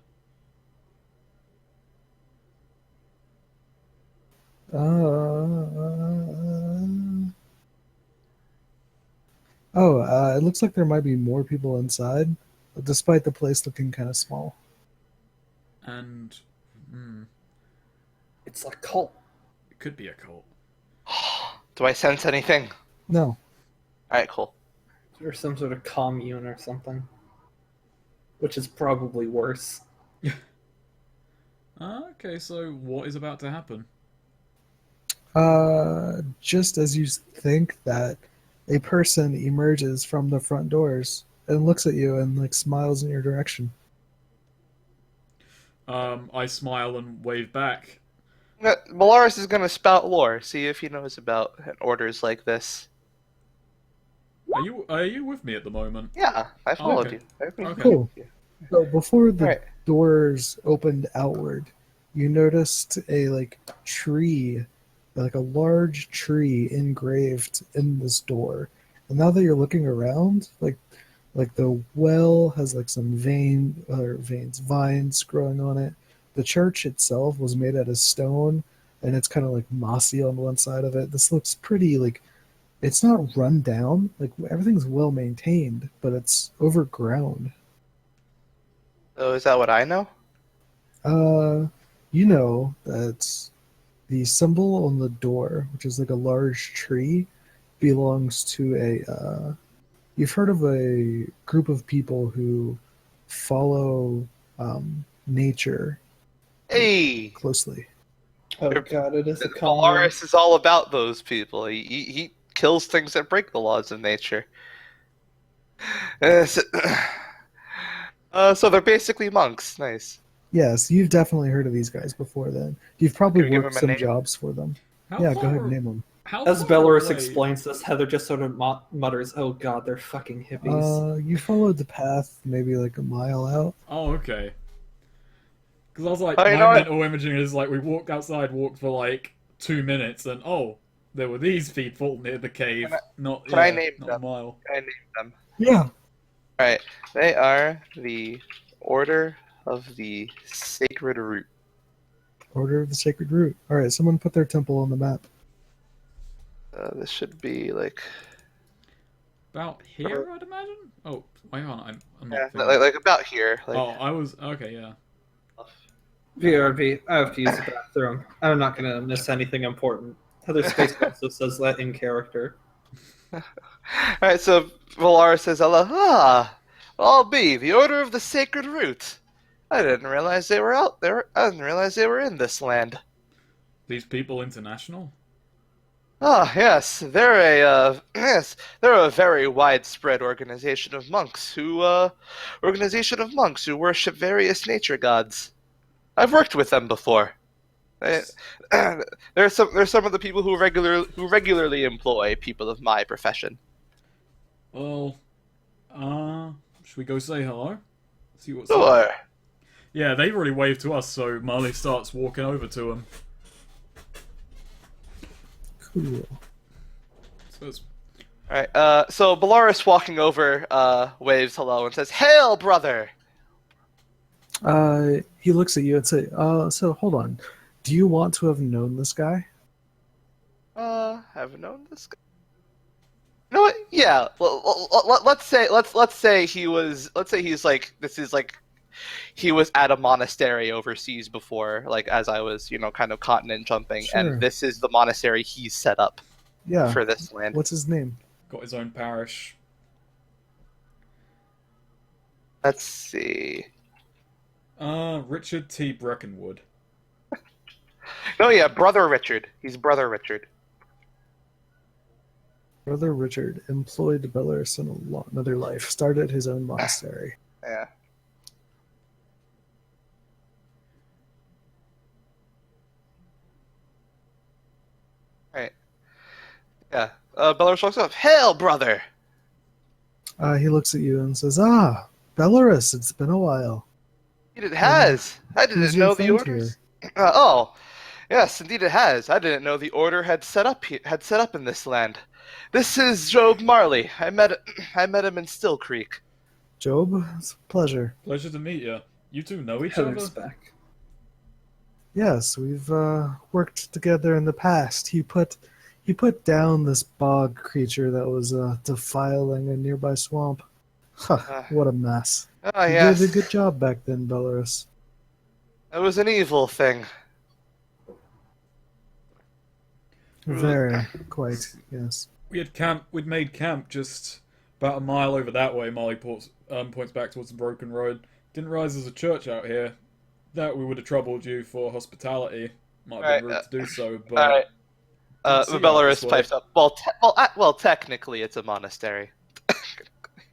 It looks like there might be more people inside, despite the place looking kind of small. And It's a cult. it could be a cult. Do I sense anything? No. Alright, cool. Or some sort of commune or something. Which is probably worse. Okay, so what is about to happen? Just as you think that, a person emerges from the front doors and looks at you and like smiles in your direction. I smile and wave back. Valaris is gonna spout lore, see if he knows about orders like this. Are you with me at the moment? Yeah, I followed okay. you. I've been Okay. Cool. So before the Right. doors opened outward, you noticed a like tree, like a large tree engraved in this door. And now that you're looking around, like the well has like some vines growing on it. The church itself was made out of stone, and it's kind of like mossy on one side of it. This looks pretty like it's not run down. Like everything's well maintained, but it's overgrown. Oh, is that what I know? You know that the symbol on the door, which is like a large tree, belongs to you've heard of a group of people who follow nature Hey! closely. Oh god, it is a common. Polaris is all about those people. He kills things that break the laws of nature. So, so they're basically monks. Nice. Yes, you've definitely heard of these guys before. Then you've probably Can you give worked them a some name? jobs for them. How Yeah, far, go ahead and name them. How As far Belarus away- explains this, Heather just sort of mutters, "Oh god, they're fucking hippies." You followed the path maybe like a mile out. Oh, okay. Because I was like, Oh, you my know what? mental imaging is like we walked outside, walked for like 2 minutes, and oh, there were these people near the cave. Can I name not them? a mile. I named them. Yeah. Alright. They are the Order of the Sacred Root. Order of the Sacred Root. All right, someone put their temple on the map. This should be like About here, I'd imagine. Oh, wait on, I'm not. yeah, thinking. like about here. Like, Oh, I was okay. Yeah. BRB, I have to use the bathroom. I'm not gonna miss anything important. Heather Space also says that in character. Alright, so Valar says, I'll be the Order of the Sacred Root. I didn't realize they were out there. I didn't realize they were in this land. These people international. Ah, yes, they're a very widespread organization of monks who worship various nature gods. I've worked with them before. They're some of the people who regularly employ people of my profession. Well, should we go say hello? See what's up? Sure. Yeah, they've already waved to us, so Marley starts walking over to them. Cool. So it's Alright, so Belarus walking over, waves hello and says, "Hail, brother!" He looks at you and say, so hold on. Do you want to have known this guy? Have known this guy? You know what? Yeah. Let's say he's like he was at a monastery overseas before, like as I was, kind of continent jumping, Sure. and this is the monastery he's set up Yeah. for this land. What's his name? got his own parish. Let's see. Richard T. Breckenwood. Oh yeah, Brother Richard. He's Brother Richard. Brother Richard employed Belarus in another life, started his own monastery. Yeah. Right. Yeah. Belarus walks up. Hail, brother! He looks at you and says, Belarus, it's been a while. Indeed it has. I Who's didn't your know the friend orders. Oh, yes, indeed it has. I didn't know the order had set up in this land. This is Job Marley. I met him in Still Creek. Job, it's a pleasure. Pleasure to meet you. You two know each Heather's other? back. Yes, we've worked together in the past. He put down this bog creature that was defiling a nearby swamp. Huh, what a mess. Ah, You yes. did a good job back then, Belarus. It was an evil thing. Very, quite, yes. We'd made camp just about a mile over that way. Molly points back towards the broken road. Didn't realize there's a church out here. That we would have troubled you for hospitality. Might have been rude to do so, but All right. Let's see Belarus this way. pipes up. Well, technically, it's a monastery.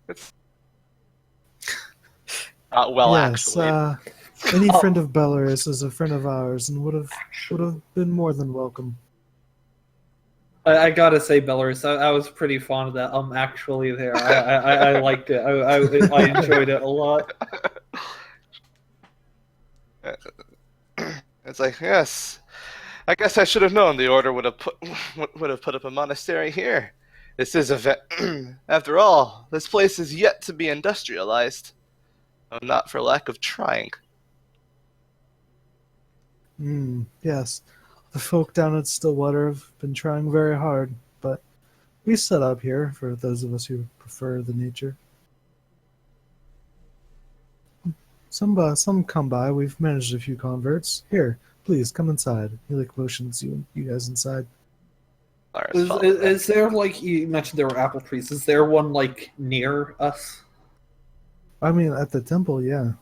It's not well, Yes, actually. any friend of Belarus is a friend of ours and would have been more than welcome. I gotta say, Belarus, I was pretty fond of that. Actually, there, I liked it. I enjoyed it a lot. It's like, yes, I guess I should have known the order would have put up a monastery here. This is after all, this place is yet to be industrialized. Not for lack of trying. Yes, the folk down at Stillwater have been trying very hard, but we set up here for those of us who prefer the nature. Some come by. We've managed a few converts. Here, please come inside. He motions you guys inside. Is there, like, you mentioned there were apple trees? Is there one, like, near us? I mean, at the temple, yeah.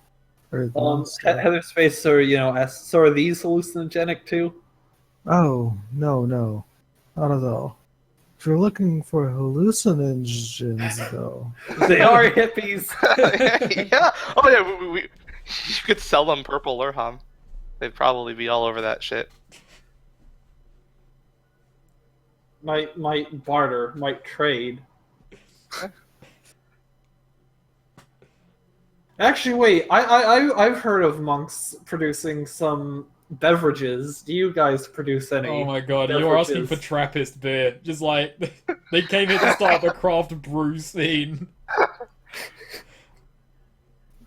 Or the monastery. Heather's face, so are these hallucinogenic too? Oh, no, no. Not at all. If you're looking for hallucinogens, though. They are hippies. Yeah. Oh yeah. You could sell them purple Lurham. They'd probably be all over that shit. Might barter, might trade. Actually, wait. I've heard of monks producing some beverages. Do you guys produce any? Oh my god, you're asking for beverages? Trappist beer. Just like, they came here to start the craft brew scene.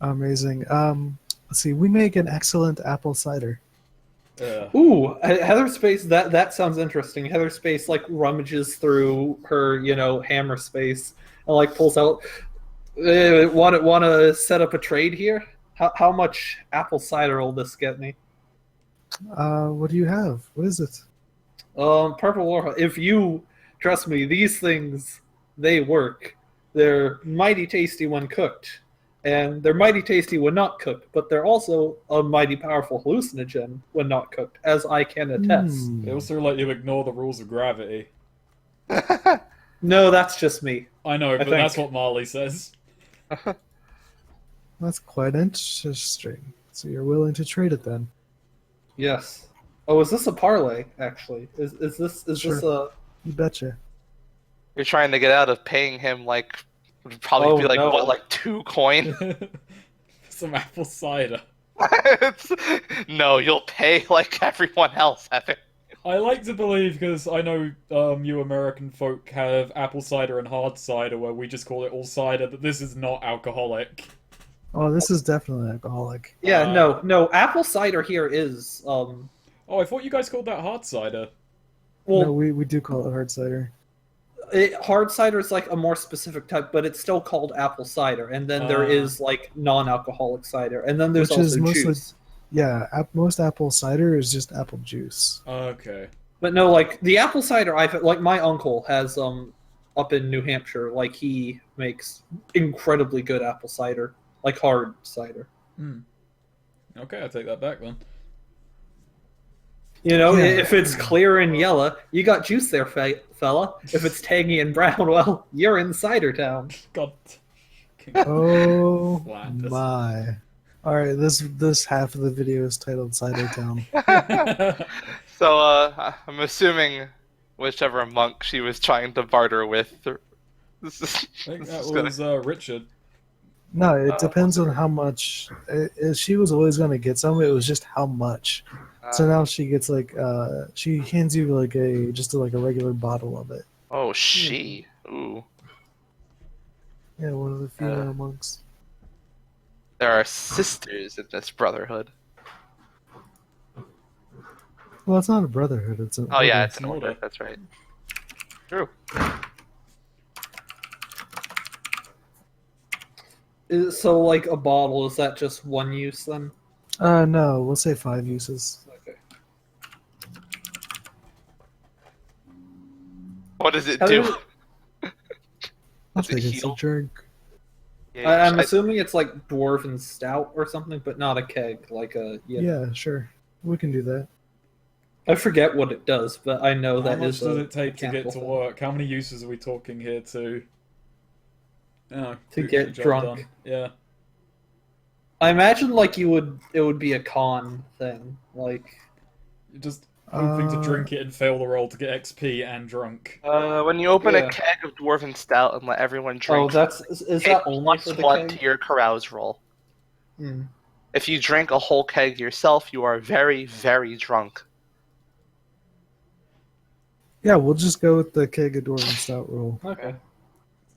Amazing. Let's see. We make an excellent apple cider. Ooh, Heather Space. That sounds interesting. Heather Space like rummages through her, hammer space and like pulls out. Want to set up a trade here? How much apple cider will this get me? What do you have? What is it? Purple Warhol. If you trust me, these things they work. They're mighty tasty when cooked, and they're mighty tasty when not cooked. But they're also a mighty powerful hallucinogen when not cooked, as I can attest. They also let you ignore the rules of gravity. No, that's just me. I know, but think. that's what Marley says. That's quite interesting. So you're willing to trade it then? Yes. Oh, is this a parlay? Actually, is this Sure. this a? You betcha. You're trying to get out of paying him like would probably Oh, be like no. what, like 2 coin? Some apple cider. No, you'll pay like everyone else, Evan. I like to believe, because I know you American folk have apple cider and hard cider, where we just call it all cider, that this is not alcoholic. Oh, this is definitely alcoholic. Yeah, no. Apple cider here is Oh, I thought you guys called that hard cider. well, No, we do call it hard cider. hard cider is like a more specific type, but it's still called apple cider. And then there is like non-alcoholic cider, and then there's Which is also mostly- juice. Yeah, most apple cider is just apple juice. Okay. But no, like the apple cider, like my uncle has up in New Hampshire, like he makes incredibly good apple cider, like hard cider. Okay, I'll take that back then. Yeah. If it's clear and yellow, you got juice there, fella. If it's tangy and brown, well, you're in cider town. God. Oh Flanders. my! All right, this half of the video is titled Cider Town. So I'm assuming whichever monk she was trying to barter with. This is, I think this that is gonna- was Richard. No, it depends on how much. She was always going to get some. It was just how much. So now she gets like she hands you like a regular bottle of it. Oh, she. Ooh. Yeah, one of the female monks. There are sisters in this brotherhood. Well, it's not a brotherhood. It's an Oh yeah, order. it's an order. That's right. True. So, like a bottle, is that just one use then? No, we'll say 5 uses. Okay. What does it How do? does I Does it think it's a heal? drink. Yeah, I'm assuming it's like dwarven stout or something, but not a keg. Like a Yeah, sure. We can do that. I forget what it does, but I know How that much is. does a it take to get mechanical to thing. work? How many uses are we talking here to? Oh, To do get the job drunk. done. Yeah. I imagine like it would be a con thing. Like You're just hoping to Uh, drink it and fail the roll to get XP and drunk. when you open Yeah. a keg of dwarven stout and let everyone drink, is take that only for the +1 keg? to your carouse roll. Hmm. If you drink a whole keg yourself, you are very, very drunk. Yeah, we'll just go with the keg of dwarven stout roll. Okay.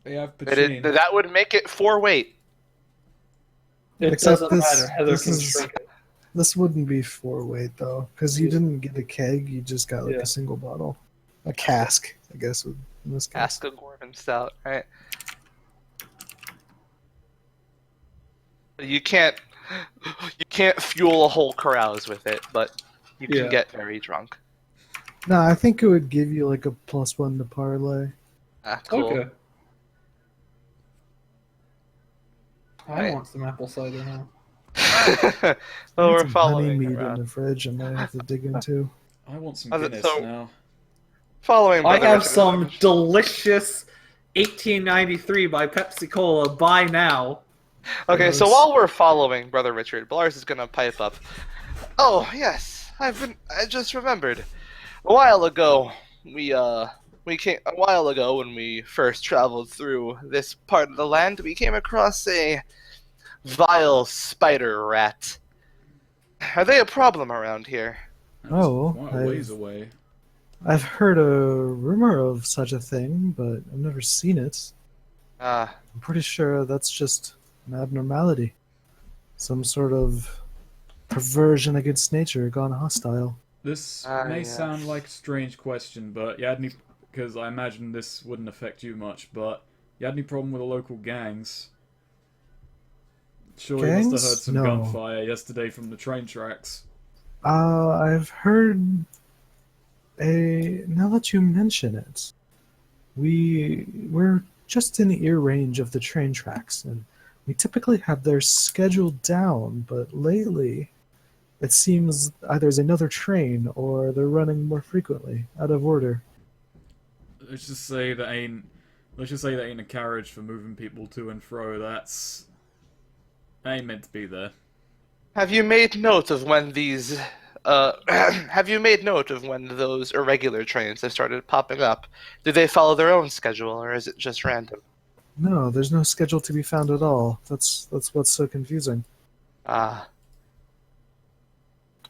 They have But Pachin. that would make it 4 weight. It Except doesn't this- matter. Heather this can is- drink it. This wouldn't be 4 weight though, because you didn't get a keg. You just got like Yeah. a single bottle, a cask, I guess. In this case. Ask a dwarven stout, right? You can't fuel a whole carouse with it, but you can Yeah. get very drunk. No, I think it would give you like a +1 to parlay. Ah, cool. Okay. I Right. want some apple cider now. Oh, Got we're some honey following mead in around. the fridge, and I have to dig into. I want some So- Guinness now. Following I Brother have Richard some is- delicious 1893 by Pepsi Cola. Buy now. Okay, so Gross. while we're following Brother Richard, Balaris is gonna pipe up. Oh yes, I just remembered. A while ago, we came a while ago when we first traveled through this part of the land. We came across a vile spider rat. Are they a problem around here? That was Oh, quite a ways away. I've heard a rumor of such a thing, but I've never seen it. Ah, I'm pretty sure that's just an abnormality. Some sort of perversion against nature gone hostile. This Ah, may yes. sound like a strange question, but you had any... Because I imagine this wouldn't affect you much, but you had any problem with the local gangs? Sure, you must have Gangs? heard some No. gunfire yesterday from the train tracks. I've heard now that you mention it, we're just in ear range of the train tracks, and we typically have theirs scheduled down, but lately it seems either there's another train or they're running more frequently, out of order. Let's just say that ain't... Let's just say that ain't a carriage for moving people to and fro. That ain't meant to be there. have you made note of when these? Have you made note of when those irregular trains have started popping up? Do they follow their own schedule, or is it just random? No, there's no schedule to be found at all. That's what's so confusing. Ah,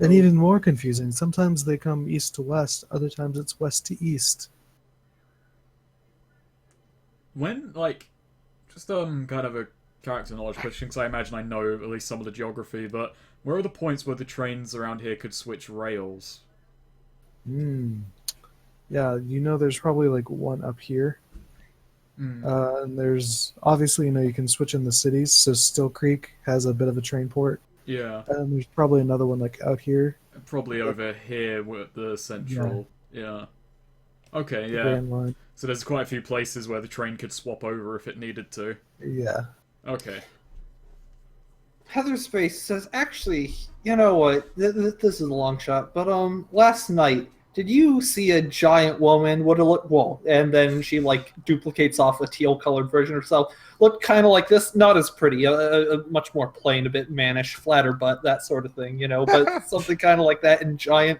And even more confusing, sometimes they come east to west, other times it's west to east. When, like, just kind of a character knowledge question, because I imagine I know at least some of the geography, but where are the points where the trains around here could switch rails? Yeah, there's probably like one up here. Hmm. And there's obviously, you can switch in the cities. So Still Creek has a bit of a train port. Yeah, And there's probably another one like out here. probably over here with the central. Yeah. Okay, The yeah. Grand Line. So there's quite a few places where the train could swap over if it needed to. Yeah. Okay. Heather Space says, actually, you know what? This is a long shot, but last night, did you see a giant woman? What it look? Well, and then she like duplicates off a teal-colored version of herself. Looked kind of like this, not as pretty, a much more plain, a bit mannish, flatter butt, that sort of thing, But something kind of like that in giant.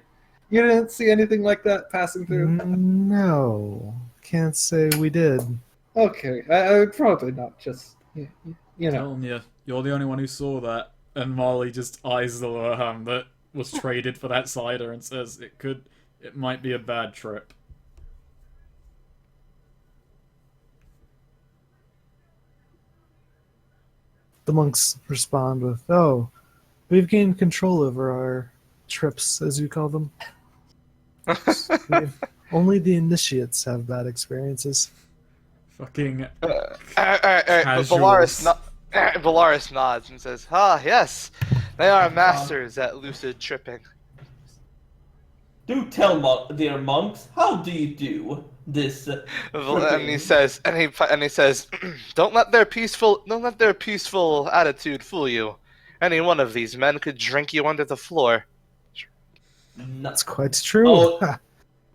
You didn't see anything like that passing through? No. Can't say we did. Okay, I would probably not. Just Telling you, you're the only one who saw that. And Marley just eyes the ham that was traded for that cider and says it might be a bad trip. The monks respond with, "Oh, we've gained control over our trips, as you call them. Only the initiates have bad experiences." Fucking Valaris, casuals. Valaris nods and says, "Ah, yes, they are masters at lucid tripping." Do tell, dear monks, how do you do this? And he says, don't let their peaceful attitude fool you. Any one of these men could drink you under the floor. That's quite true. Oh.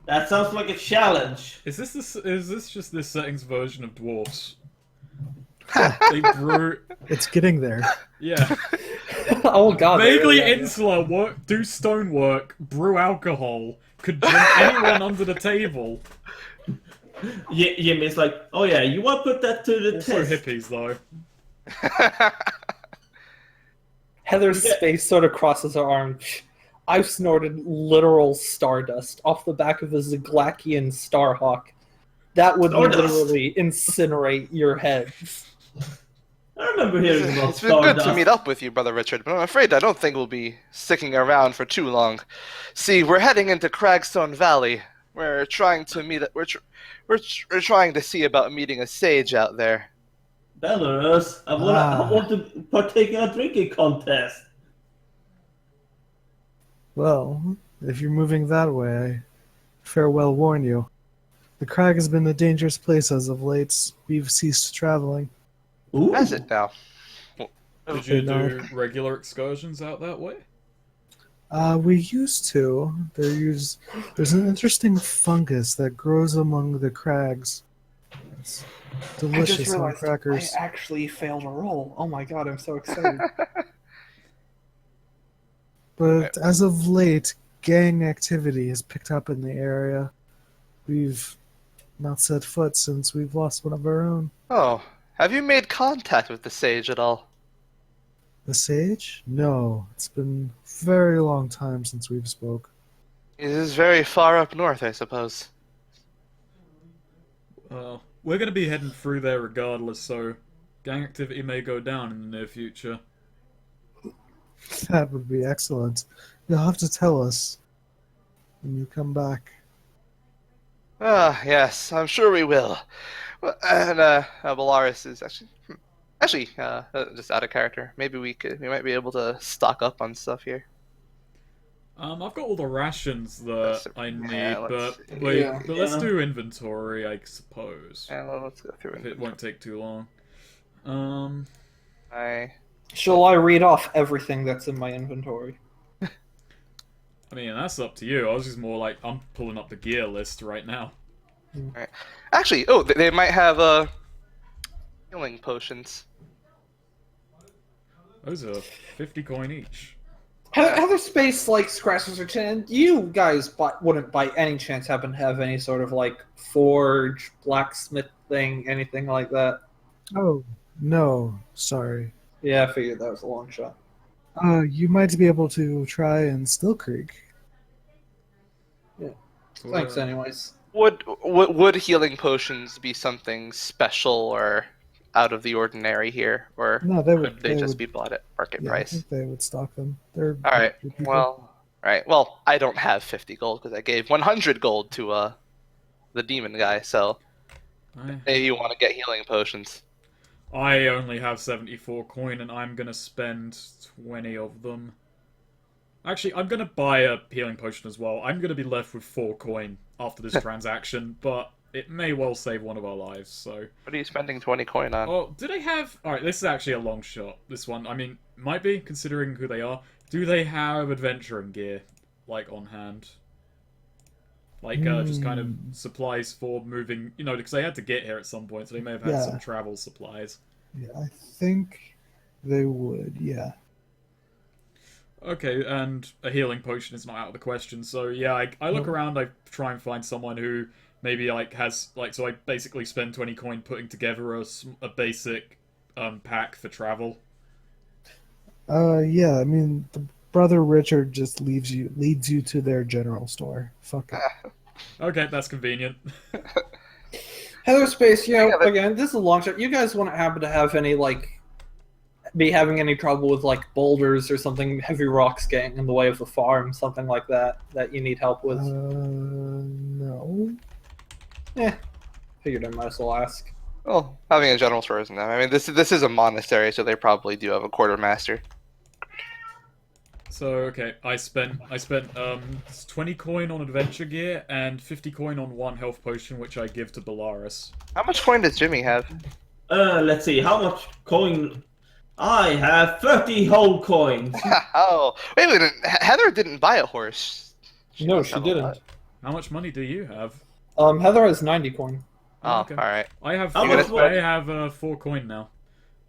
That sounds like a challenge. Is this just this setting's version of dwarfs? They brew. It's getting there. Yeah. Oh god. Vaguely yeah. insular, do stonework, brew alcohol, could drink anyone under the table. Yeah, it's like, oh yeah, you want to put that to the Also test. hippies, though. Heather's Yeah. face sort of crosses her arm. I've snorted literal stardust off the back of a Zaglakian starhawk. That would Stardust? literally incinerate your head. I remember hearing about It's been good to Stardust. meet up with you, Brother Richard, but I'm afraid I don't think we'll be sticking around for too long. See, we're heading into Cragstone Valley. We're trying to meet. We're trying to see about meeting a sage out there. Belarus, I want to partake in a drinking contest. Well, if you're moving that way, I farewell warn you. The crag has been a dangerous place as of late. We've ceased traveling. Ooh. Has it now? Did you Okay, no. do regular excursions out that way? We used to. There's an interesting fungus that grows among the crags. It's I just delicious on realized I crackers. actually failed a roll. Oh my god, I'm so excited. But as of late, gang activity has picked up in the area. We've not set foot since we've lost one of our own. Oh, have you made contact with the sage at all? The sage? No, it's been a very long time since we've spoke. It is very far up north, I suppose. We're going to be heading through there regardless, so gang activity may go down in the near future. That would be excellent. You'll have to tell us when you come back. Ah, yes, I'm sure we will. Well, and Bellaris is actually just out of character. Maybe we might be able to stock up on stuff here. I've got all the rations that I need, let's but see. wait, Yeah. but let's Yeah. do inventory, I suppose. Yeah, well, let's go through If it it. won't take too long. Shall I read off everything that's in my inventory? I mean, that's up to you. I was just more like, I'm pulling up the gear list right now. Actually, they might have healing potions. Those are 50 coin each. Heather Space like scratches her chin. You guys wouldn't by any chance happen to have any sort of like forge, blacksmith thing, anything like that? Oh, no, sorry. Yeah, I figured that was a long shot. You might be able to try in Still Creek. Thanks, anyways. Would healing potions be something special or out of the ordinary here, or No, they could would. they just be bought at market Yeah, I price? think they would stock them. They're All right. good people. Well, all right. Well, I don't have 50 gold because I gave 100 gold to the demon guy. So maybe you want to get healing potions. I only have 74 coin, and I'm gonna spend 20 of them. Actually, I'm gonna buy a healing potion as well. I'm gonna be left with 4 coin after this transaction, but it may well save one of our lives, so... What are you spending 20 coin on? Oh, do they have... Alright, this is actually a long shot, this one. I mean, might be, considering who they are. Do they have adventuring gear, like, on hand? Like, just kind of supplies for moving... You know, because they had to get here at some point, so they may have had some travel supplies. Yeah, I think they would, yeah. Okay, and a healing potion is not out of the question, so yeah, I look around, I try and find someone who maybe, like, has, like, so I basically spend 20 coin putting together a basic pack for travel. Yeah, I mean, the brother Richard just leads you to their general store. Fuck it. Okay, that's convenient. Heather Space, you know, Yeah, but- again, this is a long shot. You guys wouldn't happen to have any, like, be having any trouble with, like, boulders or something, heavy rocks getting in the way of the farm, something like that you need help with? No. Figured I might as well ask. Well, having a general store isn't that. I mean, this is a monastery, so they probably do have a quartermaster. So, okay, I spent 20 coin on adventure gear and 50 coin on one health potion, which I give to Bellaris. How much coin does Jimmy have? Let's see, how much coin? I have 30 whole coins. Oh, wait a minute. Heather didn't buy a horse. No, must she have a didn't. lot. How much money do you have? Heather has 90 coin. Oh, Okay. all right. I have How much I have 4 coin now.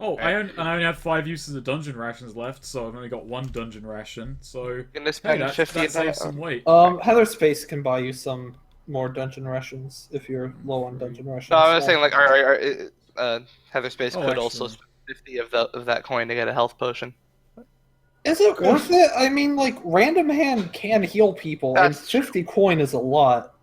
Oh, Right. I only have 5 uses of dungeon rations left, so I've only got 1 dungeon ration. So You're gonna hey, spend that 50 that and saves some weight. Heather Space can buy you some more dungeon rations if you're low on dungeon rations. No, I was saying like, Heather Space Oh, could actually. also spend 50 of that coin to get a health potion. Is it worth it? I mean, like, Random Hand can heal people, and That's true. 50 coin is a lot.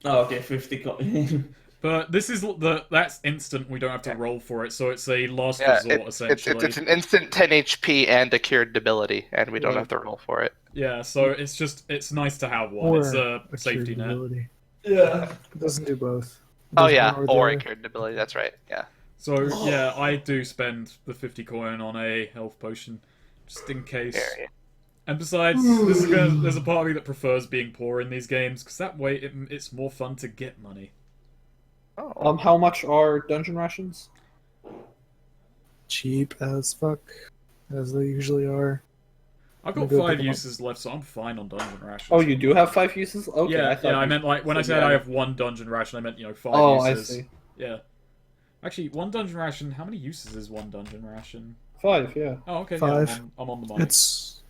Oh, okay, 50 coin. But this is that's instant. We don't have to roll for it, so it's a last Yeah, resort essentially. it's an instant 10 HP and a cured ability, and we don't Right. have to roll for it. Yeah, so it's nice to have one. Or It's a a safety cured net. ability. Yeah. It doesn't do both. It Oh does yeah, one or the a other. cured ability. That's right. Yeah. So yeah, I do spend the 50 coin on a health potion, just in case. Area. And besides, there's a part of me that prefers being poor in these games, because that way it's more fun to get money. Oh. How much are dungeon rations? Cheap as fuck, as they usually are. I've got Go pick 5 'em up. uses left, so I'm fine on dungeon rations. Oh, you do have 5 uses? Okay, yeah, I thought I you- meant like when I so said yeah. I have 1 dungeon ration, I meant 5 Oh, uses. I see. Yeah. Actually, 1 dungeon ration. How many uses is 1 dungeon ration? 5, yeah. Oh, okay. 5. Yeah, I'm on the money. It's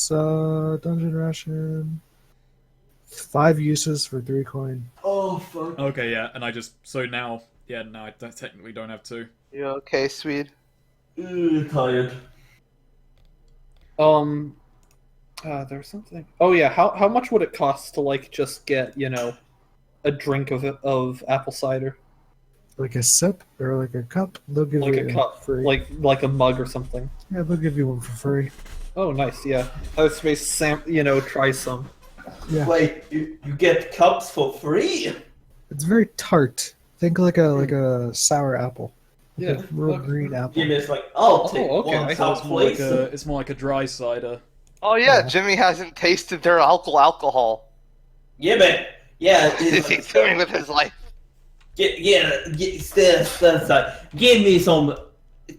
dungeon ration. 5 uses for 3 coin. Oh fuck. Okay, yeah, and I just now I technically don't have 2. You okay, Swede? Tired. There's something. Oh yeah, how much would it cost to like just get a drink of apple cider, Like a sip or like a cup. They'll give like you a cup, free. like a mug or something? Yeah, they'll give you one for free. Oh, nice. Yeah, Space try some. Yeah, Wait, you get cups for free? it's very tart. Think like a sour apple. Like Yeah. a real Okay. green apple. Jimmy's like, I'll take okay. one So cup, please. It's more like a dry cider. Oh yeah, Oh. Jimmy hasn't tasted their alcohol. Yeah, man. Yeah. What is he doing with his life? That's like, give me some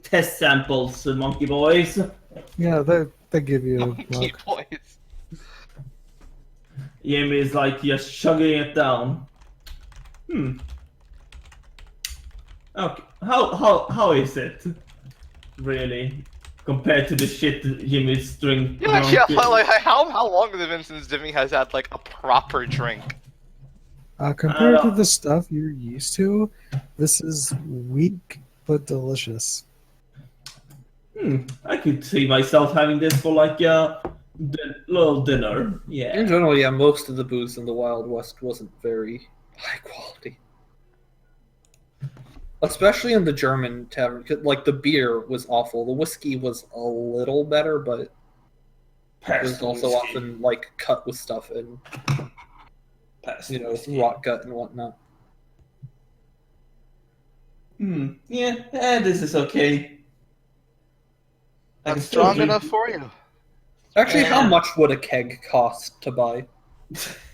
test samples, monkey boys. Yeah, they give you a Monkey mug. boys. Jimmy's like just chugging it down. Okay. How is it? Really? Compared to the shit Jimmy's drink. Yeah, like how long has it been since Jimmy has had like a proper drink? Compared to the stuff you're used to, this is weak but delicious. I could see myself having this for like a little dinner. In Yeah. general, yeah, most of the booze in the Wild West wasn't very high quality. Especially in the German tavern, 'cause, like the beer was awful. The whiskey was a little better, but it was also often like cut with stuff and rot gut and whatnot. Yeah, this is okay. I can That's still strong drink- enough for you. Actually, how Yeah. much would a keg cost to buy?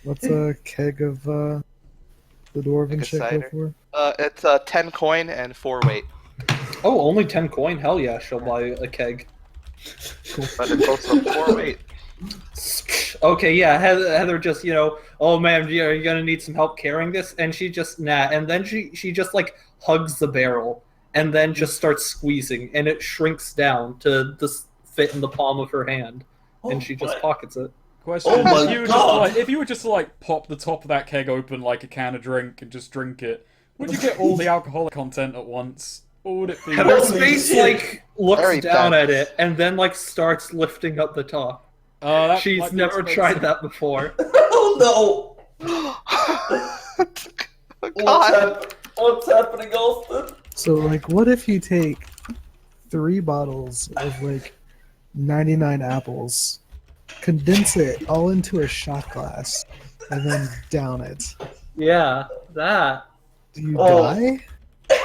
What's a keg of the dwarven Like a shit go cider? for? It's 10 coin and 4 weight, Oh, only 10 coin? Hell yeah, she'll buy a keg. but it's also 4 weight. Okay, yeah, Heather just, oh man, are you gonna need some help carrying this? And she just, nah. And then she just like hugs the barrel and then just starts squeezing and it shrinks down to just fit in the palm of her hand. And she just pockets it. Question: Oh my if you were God. if you were just to like pop the top of that keg open like a can of drink and just drink it, would you get all the alcoholic content at once, or would it be? Heather's Holy face shit. like looks Very down dense. at it and then like starts lifting up the top. That She's might be never expensive. tried that before. Oh no! God. What's happening, Austin? So, like, what if you take 3 bottles of, like, 99 apples, condense it all into a shot glass, and then down it? Yeah, that. Do you Oh. die?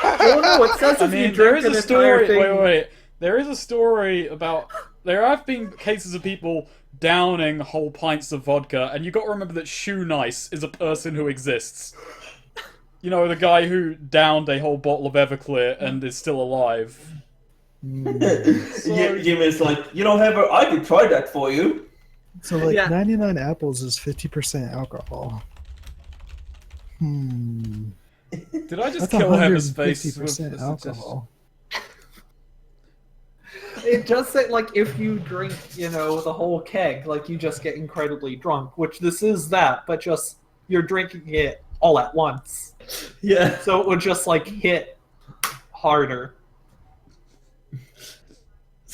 Oh no, it says I if you mean, there drink is an a entire story. thing. Wait. There is a story about. There have been cases of people downing whole pints of vodka, and you got to remember that Shoe Nice is a person who exists. You know, the guy who downed a whole bottle of Everclear and is still alive. Jimmy's like, I could try that for you. So, like, Yeah. 99 apples is 50% alcohol. Did I just That's kill Heather's face with 150% this alcohol. It does say, like, if you drink, the whole keg, like, you just get incredibly drunk, which this is that, but just, you're drinking it all at once. Yeah. So it would just, like, hit harder.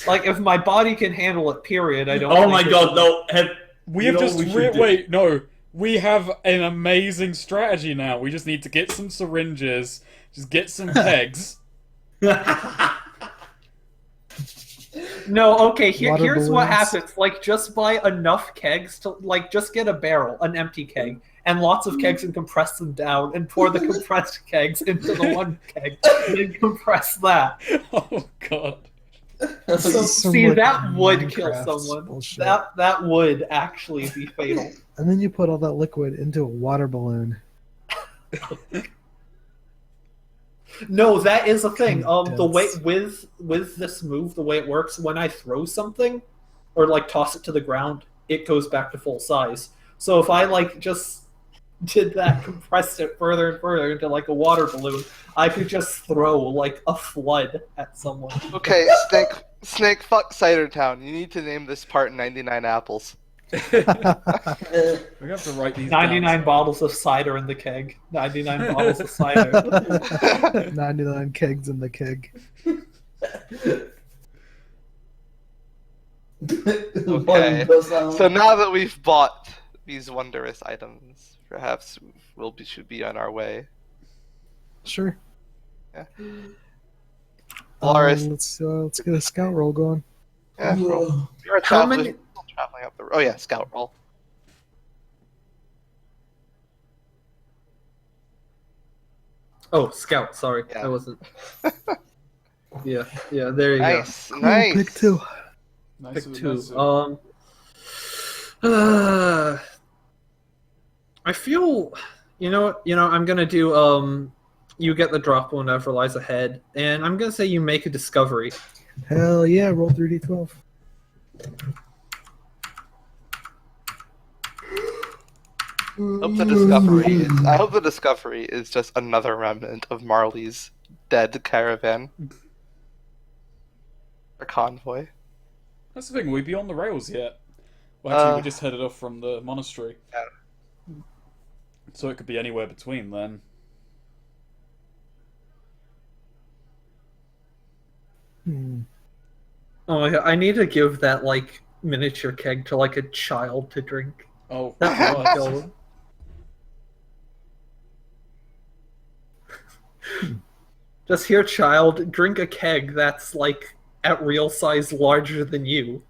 Like, if my body can handle it, period, I don't Oh think my it god, would- no. We You have know just what we should do? wait, no. We have an amazing strategy now. We just need to get some syringes, just get some kegs. No, okay, Water here's what balloons. happens. Like, just buy enough kegs to, like, just get a barrel, an empty keg, and lots of kegs and compress them down, and pour the compressed kegs into the one keg, and then compress that. Oh god. This So, is some, see, like, that would kill Minecraft someone. bullshit. That would actually be fatal. And then you put all that liquid into a water balloon. No, that is a thing. The way Condense. with this move, the way it works, when I throw something, or like toss it to the ground, it goes back to full size. So if I like just did that, compressed it further and further into like a water balloon, I could just throw like a flood at someone. Okay, Snake, fuck Cider Town. You need to name this part 99 apples. We have to write these 99 down. bottles of cider in the keg. 99 bottles of cider. 99 kegs in the keg. Okay, so now that we've bought these wondrous items, perhaps should be on our way. Sure. Yeah. Lars, Let's get a scout roll going. yeah, Whoa. you're How many- traveling up the road. Oh yeah, scout roll. Oh, scout. Sorry, Yeah. I wasn't. Yeah, there you Nice, Cool, nice. pick 2. go. Nice Pick of it, 2. nice of I feel, I'm gonna do. You get the drop whenever lies ahead, and I'm gonna say you make a discovery. Hell yeah, roll 3d12. I hope the discovery is just another remnant of Marley's dead caravan or convoy. That's the thing, we be on the rails yet? Well, actually, we Uh, just headed off from the monastery. Yeah. So it could be anywhere between then. Oh yeah, I need to give that like miniature keg to like a child to drink. Oh, That's God. what kill them. Just here, child, drink a keg that's like at real size larger than you.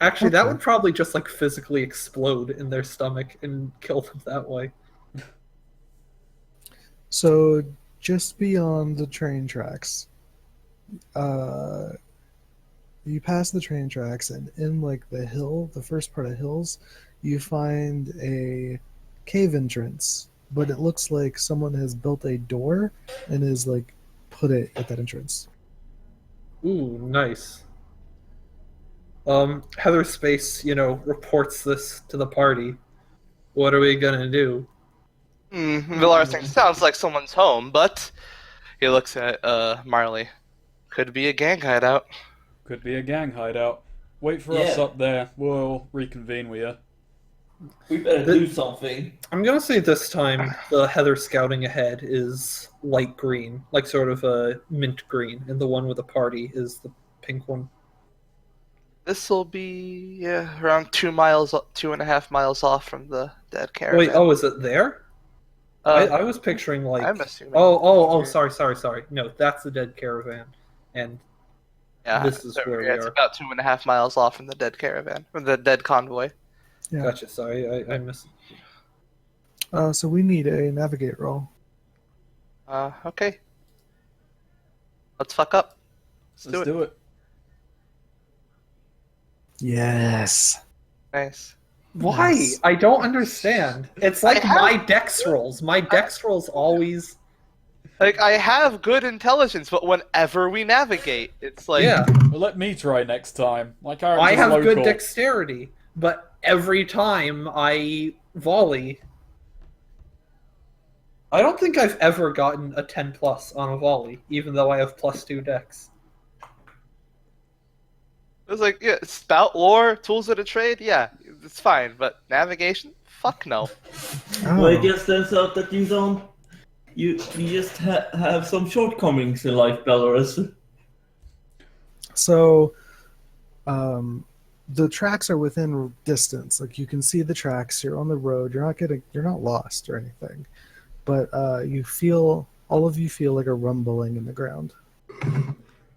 Actually, that Okay. would probably just like physically explode in their stomach and kill them that way. So, just beyond the train tracks, you pass the train tracks, and in like the hill, the first part of hills, you find a cave entrance, but it looks like someone has built a door and is like put it at that entrance. Ooh, nice. Heather Space, reports this to the party. What are we gonna do? Villar thinks sounds like someone's home, but he looks at Marley. Could be a gang hideout. Could be a gang hideout. Wait for us Yeah. up there. We'll reconvene with you. We better do something. I'm gonna say this time the Heather scouting ahead is light green, like sort of a mint green, and the one with the party is the pink one. This will be around 2.5 miles off from the dead caravan. Wait, is it there? Uh, I was picturing like. I'm assuming. Sorry. No, that's the dead caravan, and Yeah, this is where we it's are. about 2.5 miles off from the dead caravan, from the dead convoy. Yeah. Gotcha. Sorry, I missed. So we need a navigate roll. Okay. Let's fuck up. Let's do it. Yes. Nice. Why? Nice. I don't understand. It's like I have- my dex rolls. My dex rolls always. Like, I have good intelligence, but whenever we navigate, it's like... Yeah, Well, let me try next time. My character's I have local. good dexterity, but every time I volley, I don't think I've ever gotten a 10 plus on a volley, even though I have +2 dex. It was like, yeah, spout lore, tools of the trade, yeah, it's fine, but navigation? Fuck no. Well, I Oh. guess turns out that you don't. You just have some shortcomings in life, Belarus. So, the tracks are within distance. Like you can see the tracks. You're on the road. You're not lost or anything. But all of you feel like a rumbling in the ground.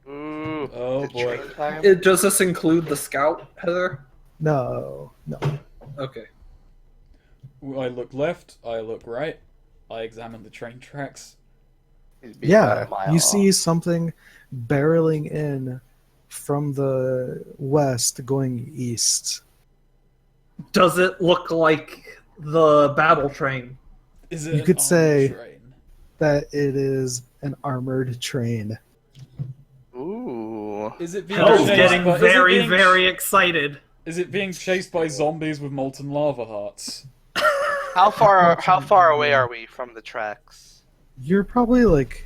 Ooh, Oh, it's boy. train time. Does this include the scout, Heather? No. Okay. I look left, I look right, I examine the train tracks. It'd be about Yeah, a mile you off. see something barreling in from the west going east. Does it look like the battle train? Is it You an could armored say- train? That it is an armored train. Ooh. Ooh. Is it being Oh, chased getting by, very, is it being, very excited. Is it being chased by zombies with molten lava hearts? How far away are we from the tracks? You're probably like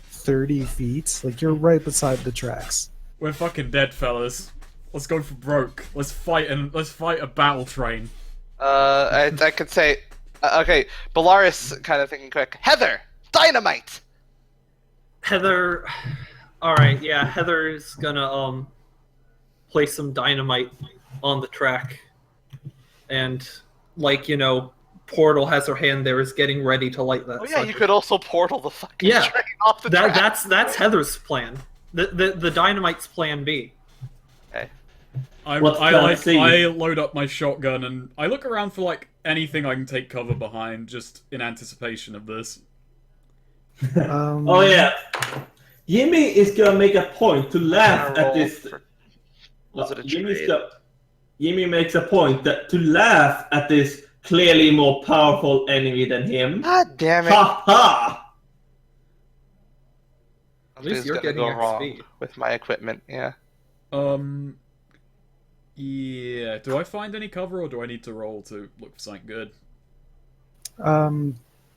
30 feet. Like you're right beside the tracks. We're fucking dead, fellas. Let's go for broke. Let's fight a battle train. I could say, okay, Bellaris kind of thinking quick. Heather, dynamite. Heather, all right, yeah, Heather's gonna place some dynamite on the track, and like Portal has her hand there, is getting ready to light that. Oh yeah, sucker. you could also portal the fucking Yeah, train off the track. that's Heather's plan. The dynamite's plan B. Okay. I What's plan C? load up my shotgun and I look around for like anything I can take cover behind, just in anticipation of this. Oh yeah, Jimmy is gonna make a point to laugh at this. Was it a trade? Jimmy makes a point to laugh at this clearly more powerful enemy than him. God damn it! Ha ha! At least Something's you're gonna getting go wrong XP. with my equipment. Yeah. Yeah. Do I find any cover or do I need to roll to look for something good?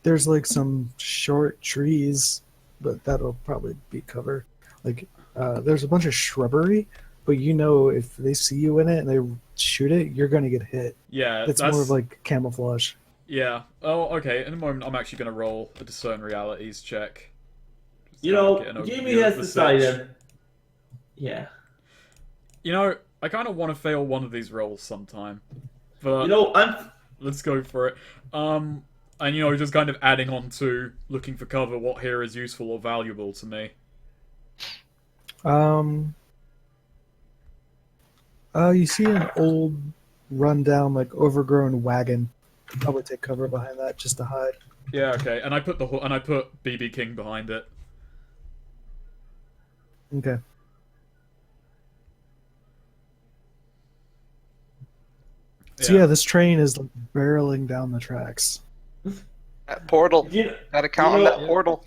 There's like some short trees, but that'll probably be cover. Like, there's a bunch of shrubbery, but if they see you in it and they shoot it, you're gonna get hit. Yeah, It's more of like camouflage. Yeah. Oh, okay. In a moment, I'm actually going to roll a discern realities check. Just You kind of know, get an Jimmy overview has of the decided. sitch. Yeah. I kind of want to fail one of these rolls sometime, but I'm. let's go for it. And just kind of adding on to looking for cover. What here is useful or valuable to me? You see an old, rundown, like overgrown wagon. Probably take cover behind that just to hide. Yeah. Okay. And I put BB King behind it. Okay. So yeah, this train is like barreling down the tracks. That portal. Gotta count on that portal.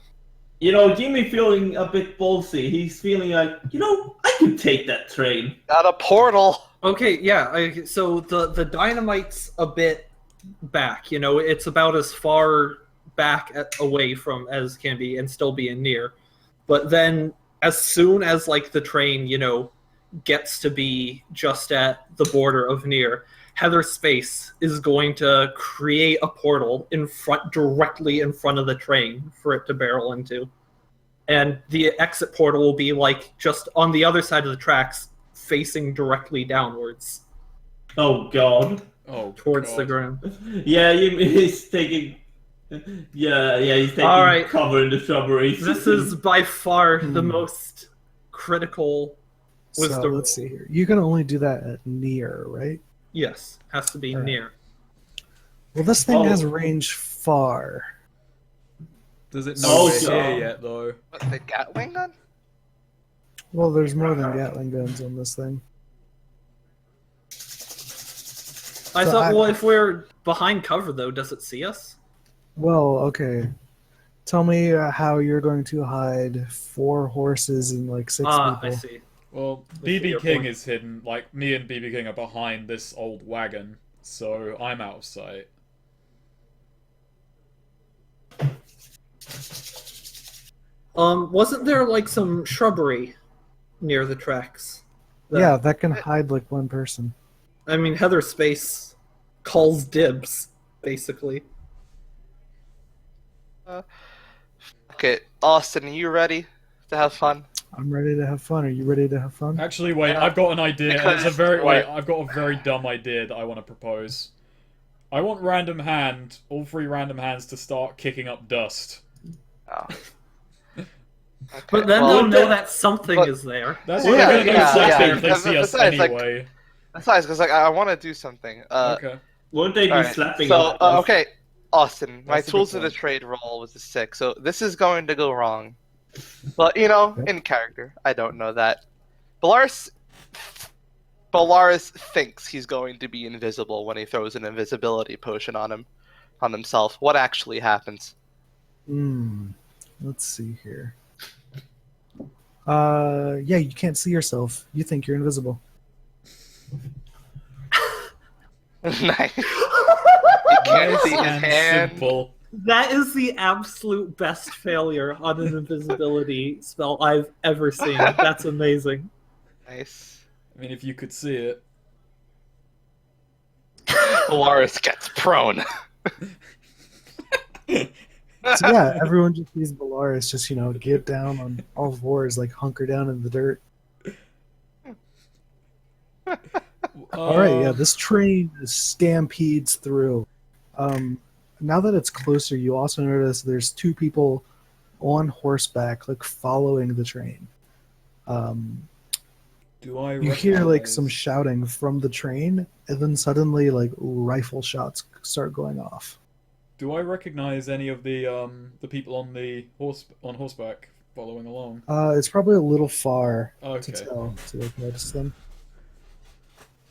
Jimmy feeling a bit ballsy. He's feeling like, I could take that train. Got a portal. Okay, yeah. So the dynamite's a bit back. It's about as far back away from as can be, and still being near. But then, as soon as like the train, gets to be just at the border of near, Heather Space is going to create a portal directly in front of the train for it to barrel into. And the exit portal will be like just on the other side of the tracks, facing directly downwards. Oh god. Oh, towards God. the ground. Yeah, he's taking. Yeah, he's taking All right. cover in the shrubberies. This is by far the most critical. So let's see here. You can only do that at near, right? Yes, has to be All right. near. Well, this thing has range far. Does it Oh, know we're so- here yet, though? What, the Gatling gun? Well, there's more than Gatling guns on this thing. I So thought, well, if we're behind cover, though, does it see us? Well, okay. Tell me how you're going to hide 4 horses and like 6 people. I see. Well, see BB your King point. is hidden. Like, me and BB King are behind this old wagon, so I'm out of sight. Wasn't there like some shrubbery near the tracks? Yeah, that can hide like one person. I mean, Heather Space calls dibs, basically. Okay, Austin, are you ready to have fun? I'm ready to have fun. Are you ready to have fun? Actually, wait, I've got an idea, and it's a Because- very wait. I've got a very dumb idea that I want to propose. I want all 3 random hands to start kicking up dust. Oh. Okay, But then well, they'll know that something but- is there. That's Well, what yeah, they're going to yeah, do yeah. if they see us Besides, like, anyway. That's nice, because I want to do something. Okay. Won't they be Alright, slapping so, at us? okay, Austin, my That's a good tools of the point. trade roll was a 6, so this is going to go wrong. But, in character, I don't know that. Bellaris thinks he's going to be invisible when he throws an invisibility potion on himself. What actually happens? Let's see here. Yeah, you can't see yourself. You think you're invisible. Nice. You can't see his And hand. simple. That is the absolute best failure on an invisibility spell I've ever seen. That's amazing. Nice. I mean, if you could see it. Polaris gets prone. So yeah, everyone just sees Bellaris just, get down on all fours, like hunker down in the dirt. All right, yeah, this train stampedes through. Now that it's closer, you also notice there's two people on horseback, like following the train. Do I You hear like recognize- some shouting from the train, and then suddenly like rifle shots start going off. Do I recognize any of the people on horseback following along? It's probably a little far to Okay. tell to like, notice them.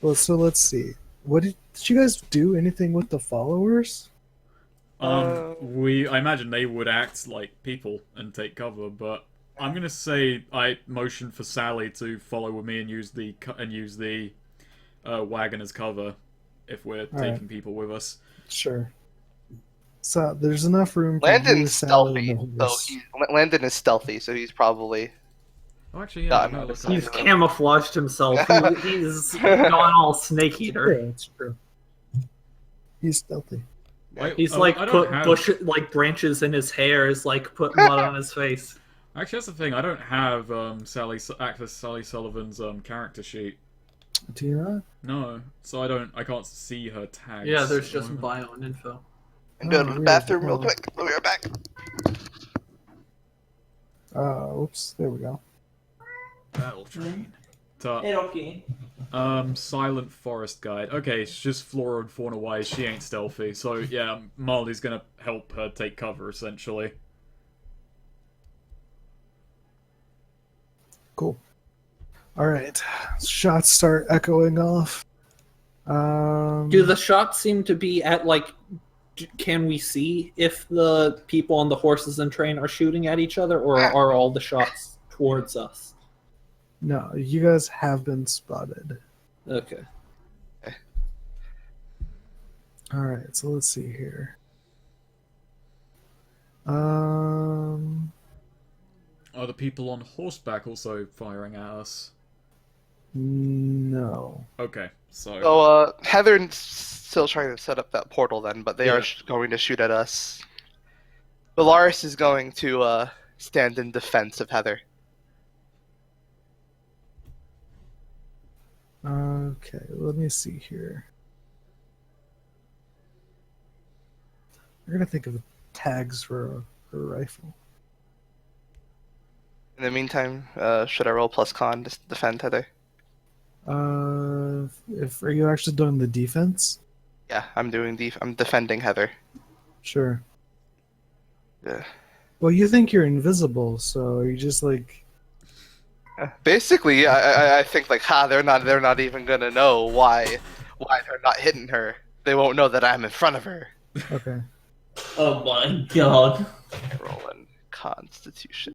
Well, so let's see. What did you guys do anything with the followers? I imagine they would act like people and take cover, but I'm gonna say I motioned for Sally to follow with me and use the wagon as cover if we're right. taking people with us. Sure. So there's enough room for Landon's you, Sally, stealthy, and the so horse. Landon is stealthy, so he's probably. Oh, actually, yeah. No, I I'm gotta not look excited. He's up. camouflaged himself. He's gone all snake eater. Yeah, that's true. He's stealthy. He's I like don't put have- branches in his hair, is like put mud on his face. Actually, that's the thing. I don't have access to Sally Sullivan's character sheet. Do you not? No, so I can't see her tags. Yeah, there's at just the moment. bio and info. I'm going to the weird. bathroom real Oh. quick. We'll be right back. Oops, there we go. Battle train. Okay. Silent Forest Guide. Okay, it's just Flora and Fauna wise, she ain't stealthy. So yeah, Marley's gonna help her take cover essentially. Cool. All right, shots start echoing off. Do the shots seem to be at like? Can we see if the people on the horses and train are shooting at each other, or are all the shots towards us? No, you guys have been spotted. Okay. All right, so let's see here. Are the people on horseback also firing at us? No. Okay, so So, Heather's still trying to set up that portal then, but they Yeah. are going to shoot at us. Bellaris is going to stand in defense of Heather. Okay, let me see here. We're gonna think of tags for a rifle. In the meantime, should I roll plus con to defend Heather? If are you actually doing the defense? Yeah, I'm defending Heather. Sure. Yeah. Well, you think you're invisible, so are you just like? Basically, I think like, they're not even gonna know why they're not hitting her. They won't know that I'm in front of her. Okay. Oh my god. Rolling Constitution.